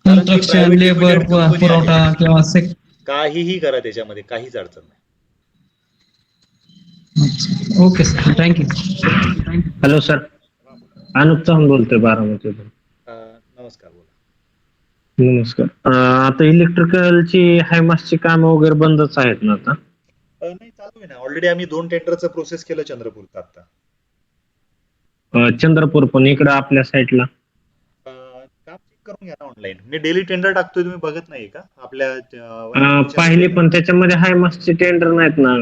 कारण ती construction, private labour, limited company पुरवठा आहे. किंवा काहीही करा त्याच्यामध्ये, काहीच अडचण नाही. Okay sir, thank you. Hello sir, Anup Chavan बोलतोय बारामतीतून. नमस्कार, बोला. नमस्कार. आता इलेक्ट्रिकलची हायमासची कामं वगैरे बंदच आहेत ना आता? नाही, चालू आहे ना. ऑलरेडी आम्ही 2 टेंडरचं प्रोसेस केलं चंद्रपूरचं आता. चंद्रपूर पण इकडं आपल्या साईडला? काम चेक करून घ्या ना ऑनलाईन. मी डेली टेंडर टाकतोय, तुम्ही बघत नाही का आपल्या पाहिले, पण त्याच्यामध्ये हायमासचे टेंडर नाहीत ना.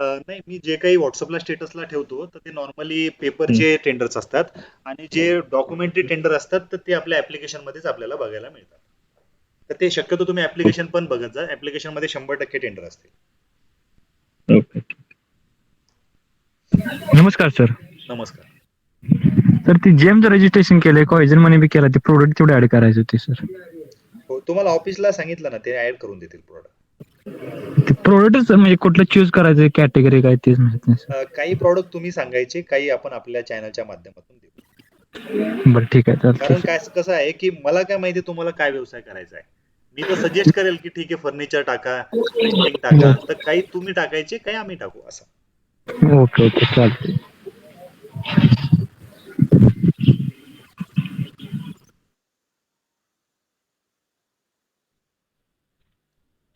नाही, मी जे काही व्हॉट्सअपला स्टेटसला ठेवतो तर ते नॉर्मली पेपरचे टेंडर्स असतात, आणि जे डॉक्युमेंटरी टेंडर असतात तर ते आपल्या ऍप्लिकेशन मध्येच आपल्याला बघायला मिळतात. तर ते शक्यतो तुम्ही ऍप्लिकेशन पण बघत जा. ऍप्लिकेशन मध्ये 100% टेंडर असतील. ओके. नमस्कार सर. नमस्कार. सर, ती जेमचं रजिस्ट्रेशन केलंय, कॉइजन मनी बी केला, ते प्रोडक्ट तेवढे ऍड करायचे होते सर. हो, तुम्हाला ऑफिसला सांगितलं ना, ते ऍड करून देतील प्रोडक्ट. ते प्रोडक्टच म्हणजे कुठलं चूज करायचं, कॅटेगरी काय तेच माहित नाही सर. काही प्रॉडक्ट तुम्ही सांगायचे, काही आपण आपल्या चॅनलच्या माध्यमातून देऊ. बरं, ठीक आहे कारण सर. कसं आहे की मला काय माहिती तुम्हाला काय व्यवसाय करायचा आहे. मी तर सजेस्ट करेल की ठीक आहे, फर्निचर टाका, पेंटिंग टाका. तर काही तुम्ही टाकायचे, काही आम्ही टाकू असं. ओके ओके, चालतंय.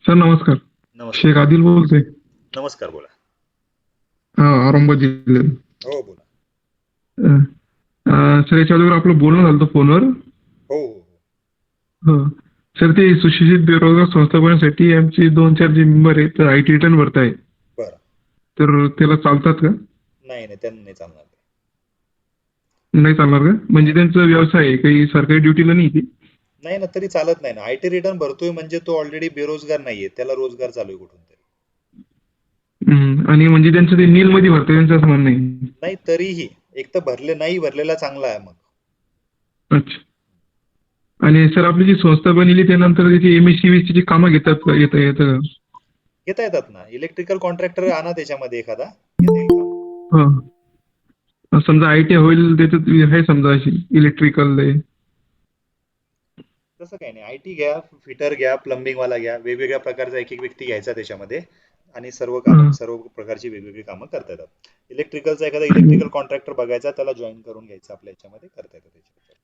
सर नमस्कार. नमस्कार. शेख आदिल बोलतोय. नमस्कार, बोला. औरंगाबाद जिल्ह्यात. हो, बोला. सर, याच्या अगोदर आपलं बोलणं झालं होतं फोनवर. हो हो हो सर, ते सुशिक्षित बेरोजगार संस्थापनासाठी आमचे 2-4 जे मेंबर आहेत, तर IT रिटर्न भरताय. बरं. तर त्याला चालतात का? नाही नाही, त्यांना नाही चालणार. नाही चालणार का? म्हणजे त्यांचा व्यवसाय आहे, काही सरकारी ड्युटीला नाही ते? नाही ना, तरी चालत नाही ना. IT रिटर्न भरतोय म्हणजे तो ऑलरेडी बेरोजगार नाहीये, त्याला रोजगार चालू आहे कुठून तरी. आणि म्हणजे त्यांचं ते नील मध्ये भरतंय, त्यांचं असं म्हणणं आहे. नाही, तरीही एक तर भरलेला चांगला आहे मग. अच्छा. आणि सर, आपली जी संस्था बनली त्यानंतर त्याची MSCVC ची कामं घेतात का? येतं का? घेता येतात ना. इलेक्ट्रिकल कॉन्ट्रॅक्टर आणा त्याच्यामध्ये एखादा, घेता येईल काम. समजा IT होईल त्याच्यात आहे, समजा अशी इलेक्ट्रिकल. तसं काही नाही. IT घ्या, फिटर घ्या, प्लंबिंग वाला घ्या, वेगवेगळ्या प्रकारचा एक एक व्यक्ती घ्यायचा त्याच्यामध्ये. आणि सर्व प्रकारची वेगवेगळी कामं करता येतात. इलेक्ट्रिकलचा एखादा इलेक्ट्रिकल कॉन्ट्रॅक्टर बघायचा, त्याला जॉईन करून घ्यायचं आपल्या याच्यामध्ये, करता येतं त्याच्यावर.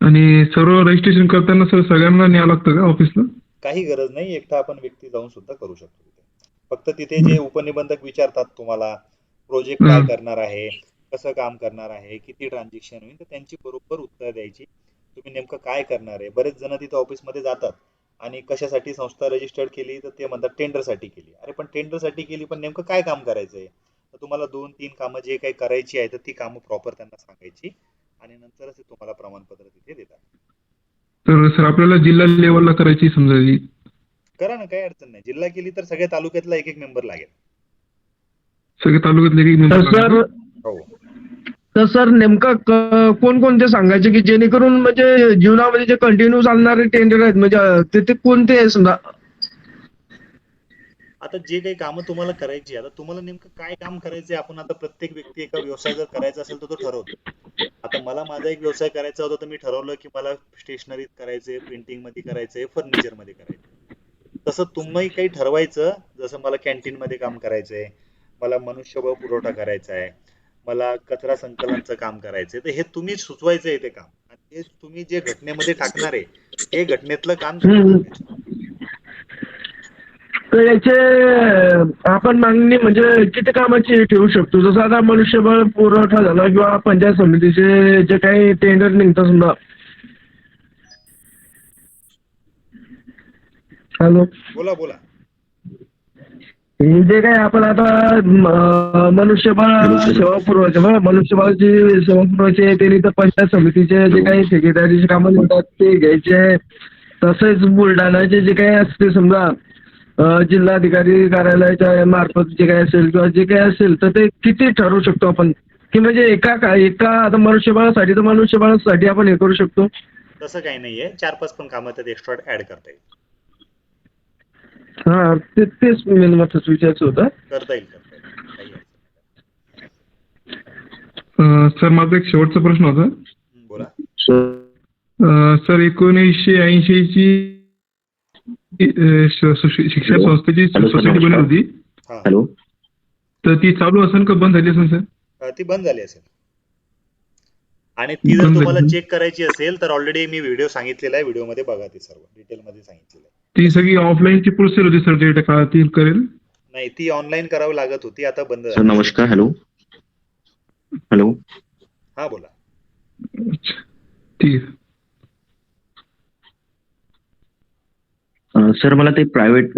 आणि सर्व रजिस्ट्रेशन करताना सर सगळ्यांना न्यावं लागतं का ऑफिसला? काही गरज नाही, एकटा आपण व्यक्ती जाऊन सुद्धा करू शकतो तिथे. फक्त तिथे जे उपनिबंधक विचारतात तुम्हाला, प्रोजेक्ट काय करणार आहे, कसं काम करणार आहे, किती ट्रान्झॅक्शन होईल, तर त्यांची बरोबर उत्तर द्यायची. तुम्ही नेमकं काय करणार आहे. बरेच जण तिथे ऑफिसमध्ये जातात आणि कशासाठी संस्था रजिस्टर्ड केली, तर ते म्हणतात टेंडरसाठी केली. अरे पण टेंडरसाठी केली, पण नेमकं काय काम करायचंय. तर तुम्हाला 2-3 कामं जे काही करायची आहे, तर ती कामं प्रॉपर त्यांना सांगायची आणि नंतरच ते तुम्हाला प्रमाणपत्र तिथे देतात. तर सर आपल्याला जिल्हा लेवलला करायची समजा ही. करा ना, काही अडचण नाही. जिल्हा केली तर सगळ्या तालुक्यातला एक मेंबर लागेल. सगळे तालुक्यातले काही member लागतात? हो. तर सर नेमकं कोणकोणते सांगायचे की जेणेकरून म्हणजे जीवनामध्ये जे कंटिन्यू चालणारे टेंडर आहेत म्हणजे ते कोणते आहे समजा? आता जे काही कामं तुम्हाला करायची, आता तुम्हाला नेमकं काय काम करायचंय, आपण आता प्रत्येक व्यक्ती एका व्यवसाय जर करायचा असेल तर तो ठरवतो. आता मला माझा एक व्यवसाय करायचा होता, तर मी ठरवलं की मला स्टेशनरीत करायचंय, प्रिंटिंग मध्ये करायचंय, फर्निचर मध्ये करायचंय. तसं तुम्ही काही ठरवायचं. जसं मला कॅन्टीन मध्ये काम करायचंय, मला मनुष्यबळ पुरवठा करायचा आहे, मला कचरा संकलनचं काम करायचंय, तर हे तुम्ही सुचवायचं आहे ते काम, आणि हे तुम्ही जे घटनेमध्ये टाकणार आहे, हे घटनेतलं काम तर याचे आपण मागणी म्हणजे किती कामाची ठेवू शकतो? जसं आता मनुष्यबळ पुरवठा झाला किंवा पंचायत समितीचे जे काही टेंडर निघतात समजा. हॅलो, बोला. हे जे काही आपण आता मनुष्यबळ सेवा पुरवायचे मनुष्यबळाची सेवा पुरवायची त्यांनी तर पंचायत समितीचे जे काही ठेकेदारीचे कामं निघतात ते घ्यायचे. तसेच बुलढाण्याचे जे काही असते समजा जिल्हाधिकारी कार्यालयाच्या मार्फत जे काही असेल किंवा जे काही असेल, तर ते किती ठरवू शकतो आपण की म्हणजे एका आता मनुष्यबळासाठी तर मनुष्यबळासाठी आपण हे करू शकतो? तसं काही नाहीये, 4-5 पण कामं त्यात एक्स्ट्रा ऍड करता येईल. हा, तेच मेन महत्वाचं विचारायचं होतं. करता येईल काही अडचण नाही. सर माझा एक शेवटचा प्रश्न होता. बोला. सर 1980 ची शिक्षण संस्थेची सोसायटी बनली होती. हॅलो, तर ती चालू असेल का बंद झाली असेल सर? ती बंद झाली असेल, आणि ती जर तुम्हाला चेक करायची असेल तर ऑलरेडी मी व्हिडिओ सांगितलेला आहे, व्हिडिओमध्ये बघा, ते सर्व डिटेलमध्ये सांगितलेलं आहे. ती सगळी ऑफलाईनची प्रोसेस होती सर, ते काळातील करेल? नाही, ती ऑनलाईन करावी लागत होती, आता बंद सर झाली. नमस्कार. हॅलो. हा बोला. अच्छा, ठीक आहे. सर मला ते private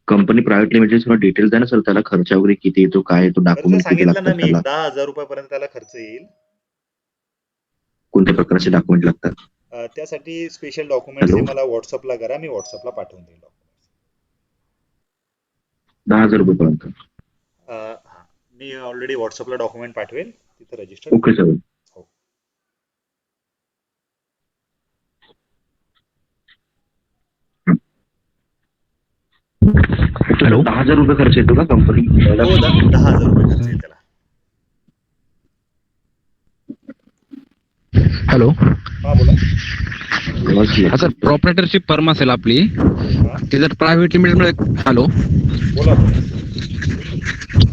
company private limited details द्या ना सर. त्याला खर्च वगैरे किती येतो, काय येतो, खर्च डॉक्युमेंट किती सांगितलं ना लागतात मी, त्याला, 10,000 रुपयापर्यंत त्याला खर्च येईल. कोणत्या प्रकारचे डॉक्युमेंट लागतात? त्यासाठी स्पेशल डॉक्युमेंट्स मला व्हॉट्सअपला करा, मी व्हॉट्सअपला पाठवून देईल डॉक्युमेंट्स. 10,000 रुपयेपर्यंत? मी ऑलरेडी व्हॉट्सअपला डॉक्युमेंट पाठवेल, तिथे रजिस्टर. Okay sir. हो. हॅलो, 10,000 रुपये खर्च येतो का कंपनी? हो, 10,000 रुपये खर्च येईल त्याला. हॅलो, हा बोला. हा सर, प्रॉपरेटरशिप फर्म असेल आपली, ती जर प्रायव्हेट लिमिटेड मध्ये, हॅलो बोला.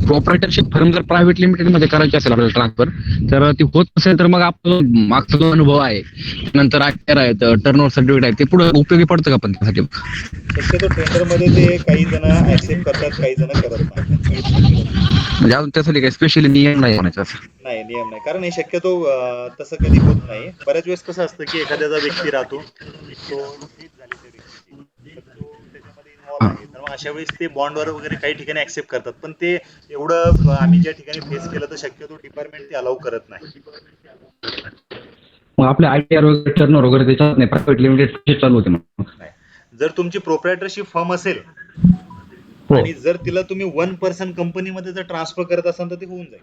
प्रॉपरेटरशिप फर्म जर प्रायव्हेट लिमिटेड मध्ये करायची असेल आपल्याला ट्रान्सफर, तर ती होत असेल तर मग आपला मागचा जो अनुभव आहे, नंतर आयटीआर आहेत, टर्नओव्हर सर्टिफिकेट आहे, ते पुढे उपयोगी पडतं का पण त्यासाठी? शक्यतो टेंडर मध्ये ते काही जण ऍक्सेप्ट करतात, काही जण करत नाही. म्हणजे अजून त्यासाठी काही स्पेशली नियम नाही म्हणायचं असं? नाही, नियम नाही, कारण हे शक्यतो तसं कधी होत नाही. बऱ्याच वेळेस कसं असतं की एखाद्याचा व्यक्ती राहतो, तो हीच झाली त्या व्यक्तीची, तर तो त्याच्यामध्ये इन्व्हॉल्व आहे, तर मग अशा वेळेस ते बॉन्डवर वगैरे काही ठिकाणी ऍक्सेप्ट करतात, पण ते एवढं आम्ही ज्या ठिकाणी फेस केलं तर शक्यतो डिपार्टमेंट ते अलाउ करत नाही. मग आपले आयटीआर वगैरे टर्नओव्हर वगैरे त्याच्यात नाही, प्रायव्हेट लिमिटेड चालू होते मग? नाही, जर तुमची प्रोप्रायटरशिप फर्म असेल आणि जर तिला तुम्ही 1 पर्सन कंपनीमध्ये जर ट्रान्सफर करत असाल तर ते होऊन जाईल.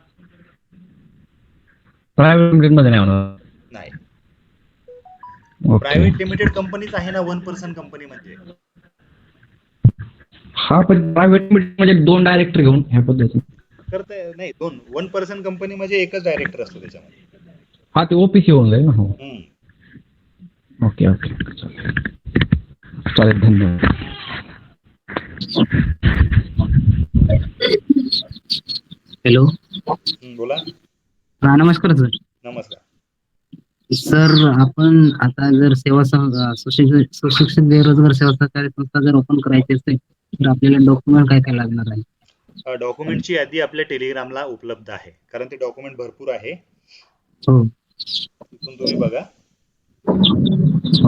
प्रायव्हेट लिमिटेड मध्ये नाही होणार? नाही, प्रायव्हेट लिमिटेड कंपनीच आहे ना 1 पर्सन कंपनी म्हणजे. हा, पण प्रायव्हेट लिमिटेड म्हणजे 2 डायरेक्टर घेऊन ह्या पद्धतीने करता नाही, 1 पर्सन कंपनी म्हणजे एकच डायरेक्टर असतो त्याच्यामध्ये. हा, ते ओपीसी होऊन जाईल ना. हो, ओके, चालेल, धन्यवाद. हॅलो. बोला. हा, नमस्कार सर. नमस्कार. सर, आपण आता जर सुशिक्षित बेरोजगार सेवा सहकारी संस्था जर ओपन करायची असेल तर आपल्याला डॉक्युमेंट काय काय लागणार आहे? डॉक्युमेंटची यादी आपल्या टेलिग्रामला उपलब्ध आहे, कारण ते डॉक्युमेंट भरपूर आहे. हो. तिथून तुम्ही बघा.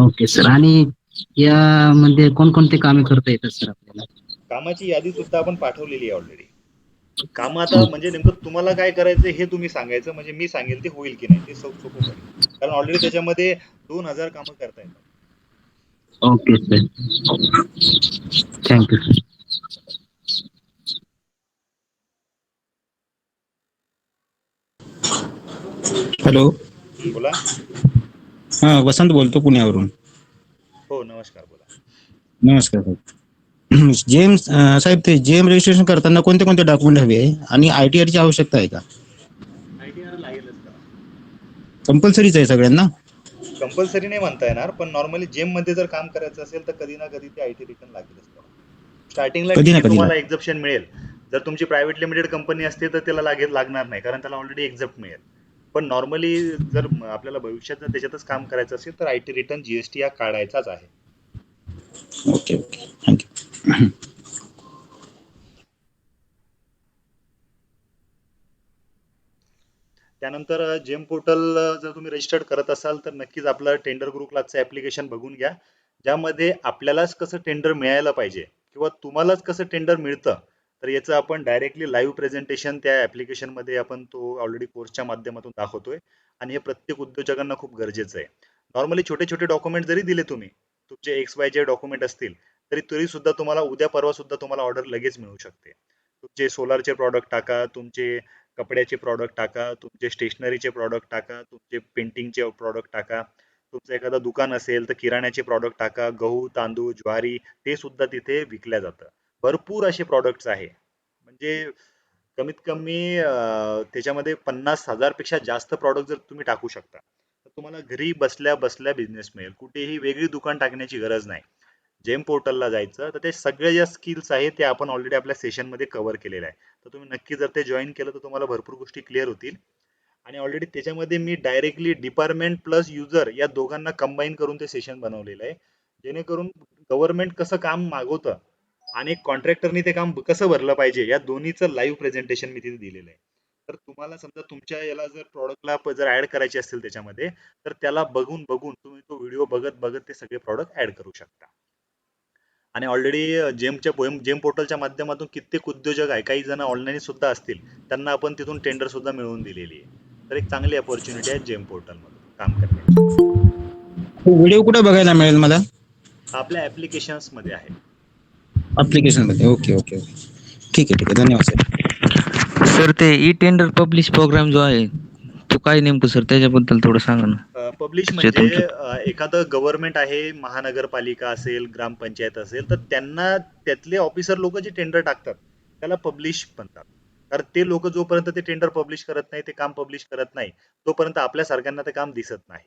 Okay sir. आणि यामध्ये कोणकोणते कामे करता येतात सर आपल्याला? कामाची यादी सुद्धा आपण पाठवलेली आहे ऑलरेडी. काम आता म्हणजे नेमकं तुम्हाला काय करायचं हे तुम्ही सांगायचं, म्हणजे मी सांगेल ते होईल की नाही ते सोपं पडेल, कारण ऑलरेडी त्याच्यामध्ये 2000 कामं करता येतात. Okay sir. Thank you sir. Hello. बोला. हा, वसंत बोलतो पुण्यावरून. हो, नमस्कार. बोला. नमस्कार साहेब. जेम्स साहेब, ते जेम रजिस्ट्रेशन करताना कोणते कोणते डॉक्युमेंट हवे आहे आणि ITR ची आवश्यकता आहे का? ITR लागेलच का? कंपल्सरीच आहे सगळ्यांना? कंपल्सरी नाही म्हणता येणार, पण नॉर्मली जेम मध्ये जर काम करायचं असेल तर कधी ना कधी ते IT रिटर्न लागेलच. स्टार्टिंगला कधी ठीक ना आहे, कधी तुम्हाला एक्झप्शन मिळेल. जर तुमची प्रायव्हेट लिमिटेड कंपनी असते तर त्याला लागणार नाही, कारण त्याला ऑलरेडी एक्झप्ट मिळेल. पण नॉर्मली जर आपल्याला भविष्यात जर त्याच्यातच काम करायचं असेल तर IT रिटर्न GST हा काढायचाच आहे. Okay okay, thank you. त्यानंतर जेम पोर्टल जर तुम्ही रजिस्टर्ड करत असाल तर नक्कीच आपलं टेंडर ग्रुप क्लासचं ऍप्लिकेशन बघून घ्या, ज्यामध्ये आपल्यालाच कसं टेंडर मिळायला पाहिजे किंवा तुम्हालाच कसं टेंडर मिळतं, तर याचं आपण डायरेक्टली लाईव्ह प्रेझेंटेशन त्या ऍप्लिकेशन मध्ये आपण तो ऑलरेडी कोर्सच्या माध्यमातून दाखवतोय. आणि हे प्रत्येक उद्योजकांना खूप गरजेचं आहे. नॉर्मली छोटे छोटे डॉक्युमेंट जरी दिले तुम्ही, तुमचे XYZ डॉक्युमेंट असतील, तरी सुद्धा तुम्हाला उद्या परवा सुद्धा तुम्हाला ऑर्डर लगेच मिळू शकते. तुमचे सोलारचे प्रॉडक्ट टाका, तुमचे कपड्याचे प्रॉडक्ट टाका, तुमचे स्टेशनरीचे प्रॉडक्ट टाका, तुमचे पेंटिंगचे प्रॉडक्ट टाका, तुमचं एखादं दुकान असेल तर किराण्याचे प्रॉडक्ट टाका, गहू तांदूळ ज्वारी ते सुद्धा तिथे विकल्या जातं. भरपूर असे प्रॉडक्ट्स आहे, म्हणजे कमीत कमी त्याच्यामध्ये 50,000 पेक्षा जास्त प्रॉडक्ट जर तुम्ही टाकू शकता तर तुम्हाला घरी बसल्या बसल्या बिझनेस मिळेल. कुठेही वेगळी दुकान टाकण्याची गरज नाही. जेम पोर्टलला जायचं, तर ते सगळे ज्या स्किल्स आहेत ते आपण ऑलरेडी आपल्या सेशनमध्ये कव्हर केलेलं आहे. तर तुम्ही नक्की जर ते जॉईन केलं तर तुम्हाला भरपूर गोष्टी क्लिअर होतील. आणि ऑलरेडी त्याच्यामध्ये मी डायरेक्टली डिपार्टमेंट प्लस युजर या दोघांना कंबाईन करून ते सेशन बनवलेलं आहे, जेणेकरून गव्हर्नमेंट कसं काम मागवतं आणि कॉन्ट्रॅक्टरनी ते काम कसं भरलं पाहिजे या दोन्हीचं लाईव्ह प्रेझेंटेशन मी तिथे दिलेलं आहे. तर तुम्हाला समजा तुमच्या याला जर प्रॉडक्टला जर ऍड करायचे असतील त्याच्यामध्ये, तर त्याला बघून बघून तुम्ही तो व्हिडिओ बघत बघत ते सगळे प्रॉडक्ट ऍड करू शकता. आणि ऑलरेडी जेम पोर्टलच्या माध्यमातून कित्येक उद्योजक आहे, काही जण ऑनलाईन सुद्धा असतील, त्यांना आपण तिथून टेंडर सुद्धा मिळवून दिलेली आहे. तर एक चांगली अपॉर्च्युनिटी आहे जेम पोर्टल मधून काम करण्याची. व्हिडिओ कुठे बघायला मिळेल मला? आपल्या ऍप्लिकेशन्स मध्ये आहे. ऍप्लिकेशन मध्ये. ओके ओके ओके, ठीक आहे ठीक आहे, धन्यवाद सर. सर, ते ई टेंडर पब्लिश प्रोग्राम जो आहे तो काय नेमकं सर, त्याच्याबद्दल थोडं सांगा ना. पब्लिश जे म्हणजे एखादं गव्हर्नमेंट आहे, महानगरपालिका असेल, ग्रामपंचायत असेल, तर त्यांना त्यातले ऑफिसर लोक जे टेंडर टाकतात त्याला पब्लिश म्हणतात. कारण ते लोक जोपर्यंत ते टेंडर पब्लिश करत नाही, ते काम पब्लिश करत नाही, तोपर्यंत आपल्या सारख्यांना ते काम दिसत नाही.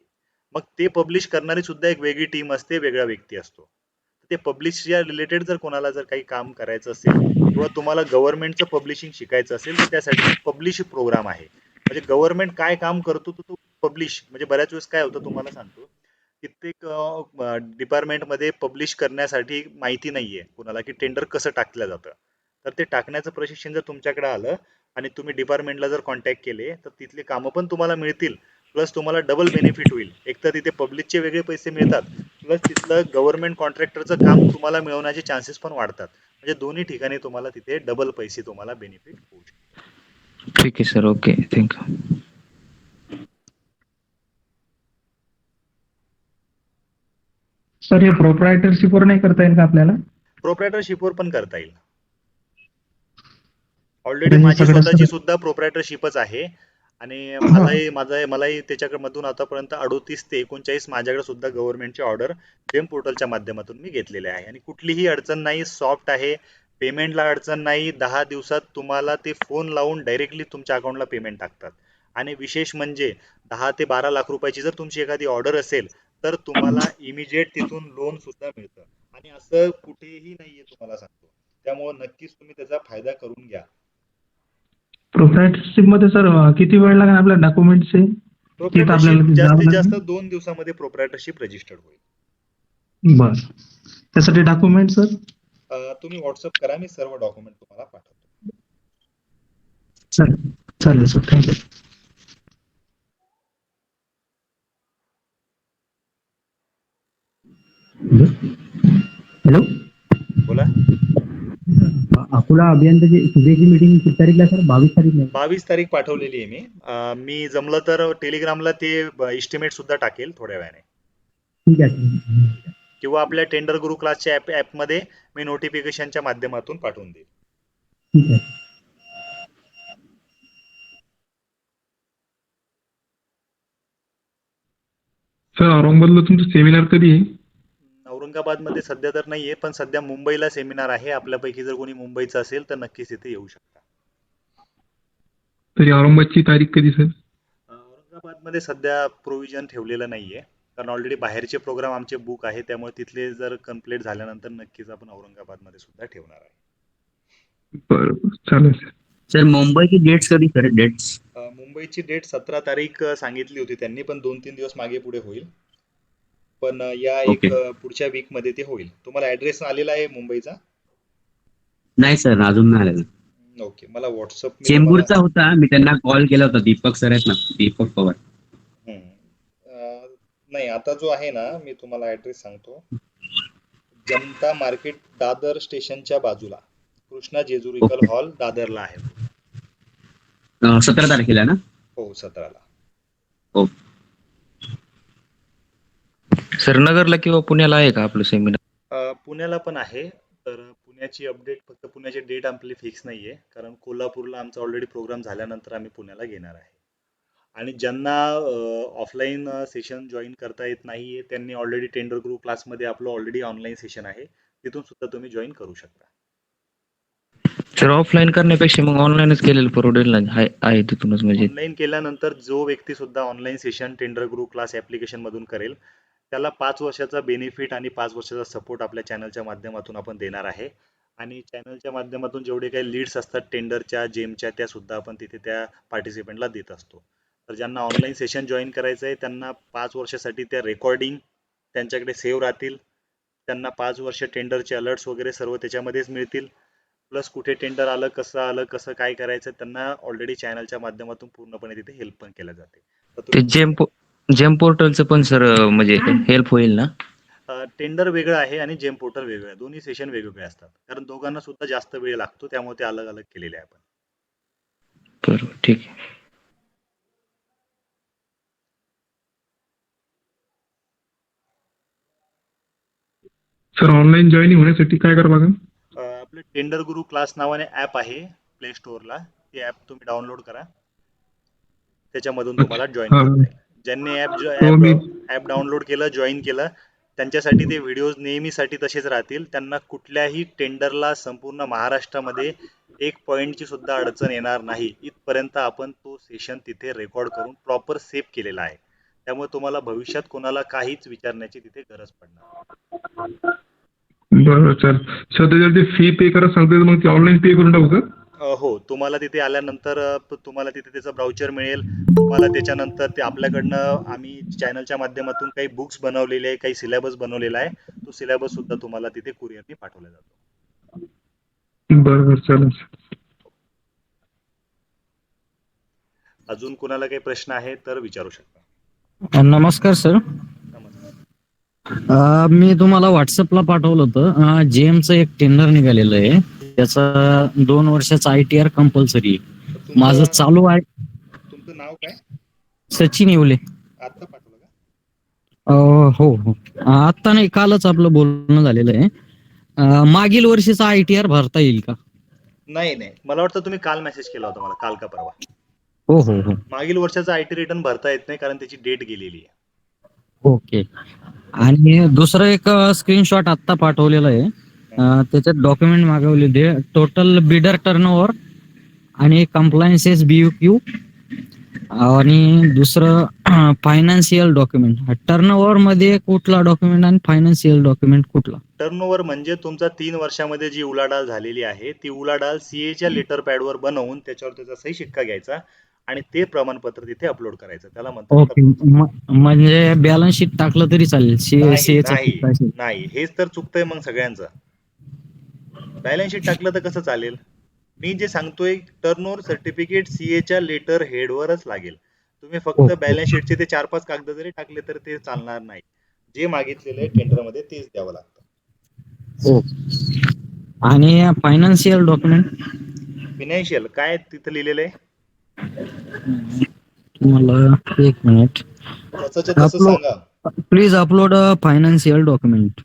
मग ते पब्लिश करणारी सुद्धा एक वेगळी टीम असते, वेगळा व्यक्ती असतो. ते पब्लिशच्या रिलेटेड जर कोणाला जर काही काम करायचं असेल किंवा तुम्हाला गव्हर्नमेंटचं पब्लिशिंग शिकायचं असेल तर त्यासाठी पब्लिश प्रोग्राम आहे. म्हणजे गव्हर्नमेंट काय काम करतो तो पब्लिश, म्हणजे बऱ्याच वेळेस काय होतं तुम्हाला सांगतो, कित्येक डिपार्टमेंटमध्ये पब्लिश करण्यासाठी माहिती नाहीये कुणाला की टेंडर कसं टाकलं जातं. तर ते टाकण्याचं प्रशिक्षण जर तुमच्याकडे आलं आणि तुम्ही डिपार्टमेंटला जर कॉन्टॅक्ट केले तर तिथले कामं पण तुम्हाला मिळतील, प्लस तुम्हाला डबल बेनिफिट होईल. एक तर तिथे पब्लिकचे वेगळे पैसे मिळतात, प्लस तिथलं गव्हर्नमेंट कॉन्ट्रॅक्टरचं काम तुम्हाला मिळवण्याचे चान्सेस पण वाढतात. म्हणजे दोन्ही ठिकाणी तुम्हाला तिथे डबल पैसे तुम्हाला बेनिफिट होऊ शकतात. ठीक आहे सर, ओके, थँक्यू. सर, हे प्रोप्रायटरशिपवर नाही करता येईल का आपल्याला? प्रोप्रायटरशिपवर पण करता येईल. ऑलरेडी माझी स्वतःची सुद्धा प्रोप्रायटरशिपच आहे आणि मलाही त्याच्यामधून आतापर्यंत 38 ते 39 माझ्याकडे सुद्धा गव्हर्नमेंटची ऑर्डर जेम पोर्टलच्या माध्यमातून मी घेतलेले आहे. आणि कुठलीही अडचण नाही, सॉफ्ट आहे, पेमेंटला अडचण नाही. 10 दिवसात तुम्हाला ते फोन लावून डायरेक्टली तुमच्या अकाउंटला पेमेंट टाकतात. आणि विशेष म्हणजे 10 ते 12 लाख रुपयाची जर तुमची एखादी ऑर्डर असेल तर तुम्हाला इमिजिएट तिथून लोन सुद्धा मिळतं. आणि असं कुठेही नाहीये, तुम्हाला सांगतो. त्यामुळे नक्कीच तुम्ही त्याचा फायदा करून घ्या. प्रोप्रायटरशिप मध्ये सर किती वेळ लागेल आपल्या डॉक्युमेंटचे? तिथं आपल्याला प्रोप्रायटरशिप जावं जास्तीत लागेल? जास्त 2 दिवसामध्ये प्रोप्रायटरशिप रजिस्टर्ड होईल. बर. त्यासाठी डॉक्युमेंट सर? तुम्ही व्हॉट्सअप करा, मी सर्व डॉक्युमेंट तुम्हाला पाठवतो. चालेल चालेल सर, थँक्यू. हॅलो, बोला. अकोला अभियंताची सुभेची मीटिंग किती तारीखला सर? 22 तारीखला. 22 तारीख पाठवलेली आहे मी. मी जमलं तर टेलिग्रामला ते एस्टिमेट सुद्धा टाकेल थोड्या वेळाने, ठीक आहे सर. किंवा आपल्या टेंडर गुरु क्लासच्या ॲपमध्ये मी नोटिफिकेशनच्या माध्यमातून पाठवून देईल. ठीक आहे. सर औरंगाबादला तुमचं सेमिनार कधी आहे? औरंगाबादमध्ये सध्या तर नाहीये, पण सध्या मुंबईला सेमिनार आहे. आपल्यापैकी जर कोणी मुंबईचं असेल तर नक्कीच इथे येऊ शकता. तरी औरंगाबादची तारीख कधी सर? औरंगाबादमध्ये सध्या प्रोव्हिजन ठेवलेलं नाहीये, कारण ऑलरेडी बाहेरचे प्रोग्राम आमचे बुक आहे. त्यामुळे तिथले जर कम्प्लीट झाल्यानंतर नक्कीच आपण औरंगाबादमध्ये सुद्धा ठेवणार आहे. बरोबर, चालेल सर. सर मुंबईची डेट्स कधी सर? डेट्स मुंबईची डेट 17 तारीख सांगितली होती त्यांनी, पण 2-3 दिवस मागे पुढे होईल. पण या एक पुढच्या वीक मध्ये ते होईल. तुम्हाला ऍड्रेस आलेला आहे मुंबईचा? नाही सर, अजून नाही आलेला. ओके, मला व्हॉट्सअप चेंबूरचा होता, मी त्यांना कॉल केला होता. दीपक सर आहेत ना, दीपक पवार. नाही, आता जो आहे ना, मी तुम्हाला ऍड्रेस सांगतो. जनता मार्केट दादर स्टेशनच्या बाजूला, कृष्णा जेजुरीकल हॉल दादरला आहे. 17 तारखेला ना? हो, 17ला. हो सर नगरला किंवा पुण्याला आहे का आपलं सेमिनार? पुण्याला पण आहे. तर पुण्याची अपडेट, फक्त पुण्याची डेट आपली फिक्स नाहीये, कारण कोल्हापूरला आमचा ऑलरेडी प्रोग्राम झाल्यानंतर आम्ही पुण्याला घेणार आहे. आणि ज्यांना ऑफलाईन सेशन जॉईन करता येत नाहीये, त्यांनी ऑलरेडी टेंडर ग्रुप क्लासमध्ये आपलं ऑलरेडी ऑनलाईन सेशन आहे, तिथून सुद्धा तुम्ही जॉईन करू शकता. सर ऑफलाईन करण्यापेक्षा मग ऑनलाईनच केलेलं परवडेल ना? आहे तिथूनच म्हणजे. ऑनलाईन केल्यानंतर जो व्यक्ती सुद्धा online session tender group class application मधून करेल, त्याला 5 वर्षाचा बेनिफिट आणि 5 वर्षाचा सपोर्ट आपल्या चॅनलच्या माध्यमातून आपण देणार आहे. आणि चॅनलच्या माध्यमातून जेवढे काही लीड्स असतात टेंडरच्या, जेमच्या, त्या सुद्धा आपण तिथे त्या पार्टिसिपेंटला देत असतो. तर ज्यांना ऑनलाईन सेशन जॉईन करायचं आहे त्यांना 5 वर्षासाठी त्या रेकॉर्डिंग त्यांच्याकडे सेव्ह राहतील. त्यांना 5 वर्ष टेंडरचे अलर्ट्स वगैरे सर्व त्याच्यामध्येच मिळतील. प्लस कुठे टेंडर आलं, कसं काय करायचं, त्यांना ऑलरेडी चॅनलच्या माध्यमातून पूर्णपणे तिथे हेल्प पण केल्या जाते. ते जेम पोर्टलचं पण सर म्हणजे हेल्प होईल ना? टेंडर वेगळं आहे आणि जेम पोर्टल वेगळं आहे. दोन्ही सेशन वेगवेगळे असतात, कारण दोघांना सुद्धा जास्त वेळ लागतो, त्यामुळे ते अलग अलग केलेले आहे आपण. बरोबर, ठीक आहे. सर ऑनलाईन जॉईनिंग होण्यासाठी काय करावं लागेल? आपलं टेंडर गुरु क्लास नावाने ॲप आहे प्ले स्टोअरला, ते ॲप तुम्ही डाउनलोड करा. त्याच्यामधून तुम्हाला जॉईन करता येईल. ज्यांनी ॲप डाउनलोड केलं, जॉईन केलं, त्यांच्यासाठी ते व्हिडिओज नेहमीसाठी तसेच राहतील. त्यांना कुठल्याही टेंडरला संपूर्ण महाराष्ट्रामध्ये 1 पॉईंटची सुद्धा अडचण येणार नाही, इथपर्यंत आपण तो सेशन तिथे रेकॉर्ड करून प्रॉपर सेव्ह केलेला आहे. त्यामुळे तुम्हाला भविष्यात कोणाला काहीच विचारण्याची तिथे गरज पडणार. बरोबर सर. सर त्याच्यासाठी फी पे करायला सांगते, मग ती ऑनलाईन पे करून टाकू का? हो, तुम्हाला तिथे आल्यानंतर तुम्हाला तिथे त्याचं ब्राउचर मिळेल. तुम्हाला त्याच्यानंतर ते आपल्याकडनं आम्ही चॅनलच्या माध्यमातून काही बुक्स बनवलेले आहे, काही सिलेबस बनवलेला आहे, तो सिलेबस सुद्धा तुम्हाला तिथे कुरिअरने पाठवला जातो. बरोबर, चालेल. अजून कोणाला काही प्रश्न आहे तर विचारू शकता. नमस्कार सर. मी तुम्हाला व्हॉट्सअपला पाठवलं होतं. जेमचं एक टेंडर निघालेलं आहे, त्याचा 2 वर्षाचा ITR कंपल्सरी. माझं चालू आहे. तुमचं नाव काय? सचिन येवले. आता पाठवलं का? हो. आता नाही, कालच आपलं बोलणं झालेलं आहे. मागील वर्षीचा ITR भरता येईल का? नाही, मला वाटतं तुम्ही काल मेसेज केला होता मला, काल का परवा. हो. मागील वर्षाचा IT रिटर्न भरता येत नाही, कारण त्याची डेट गेलेली आहे. ओके. आणि दुसरं एक स्क्रीनशॉट आत्ता पाठवलेलं आहे. त्याच्यात डॉक्युमेंट मागवले, टोटल बिडर टर्नओव्हर आणि कम्प्लायन्सेस BUQ आणि दुसरं फायनान्शियल डॉक्युमेंट. टर्नओव्हर मध्ये कुठला डॉक्युमेंट आणि फायनान्शियल डॉक्युमेंट कुठला? टर्नओव्हर म्हणजे तुमचा 3 वर्षामध्ये जी उलाढाल झालेली आहे ती उलाढाल सीएच्या लेटर पॅडवर बनवून त्याच्यावर त्याचा सही शिक्का घ्यायचा आणि ते प्रमाणपत्र तिथे अपलोड करायचं, त्याला म्हणतात ओके. म्हणजे बॅलन्स शीट टाकलं तरी चालेल नाही CA चा नाही नाही, हेच तर चुकतंय मग सगळ्यांचं. बॅलन्स शीट टाकलं तर कसं चालेल? मी जे सांगतोय टर्नओव्हर सर्टिफिकेट सीएच्या लेटर हेडवरच लागेल. तुम्ही फक्त बॅलन्स शीटचे ते 4-5 कागद जरी टाकले तर ते चालणार नाही. जे मागितलेलं आहे टेंडरमध्ये तेच द्यावं लागतं. आणि फायनान्शियल डॉक्युमेंट फिनान्शियल काय तिथं लिहिलेलं आहे? मला एक मिनिट. जसंच्या तसं सांगा. Please upload financial document.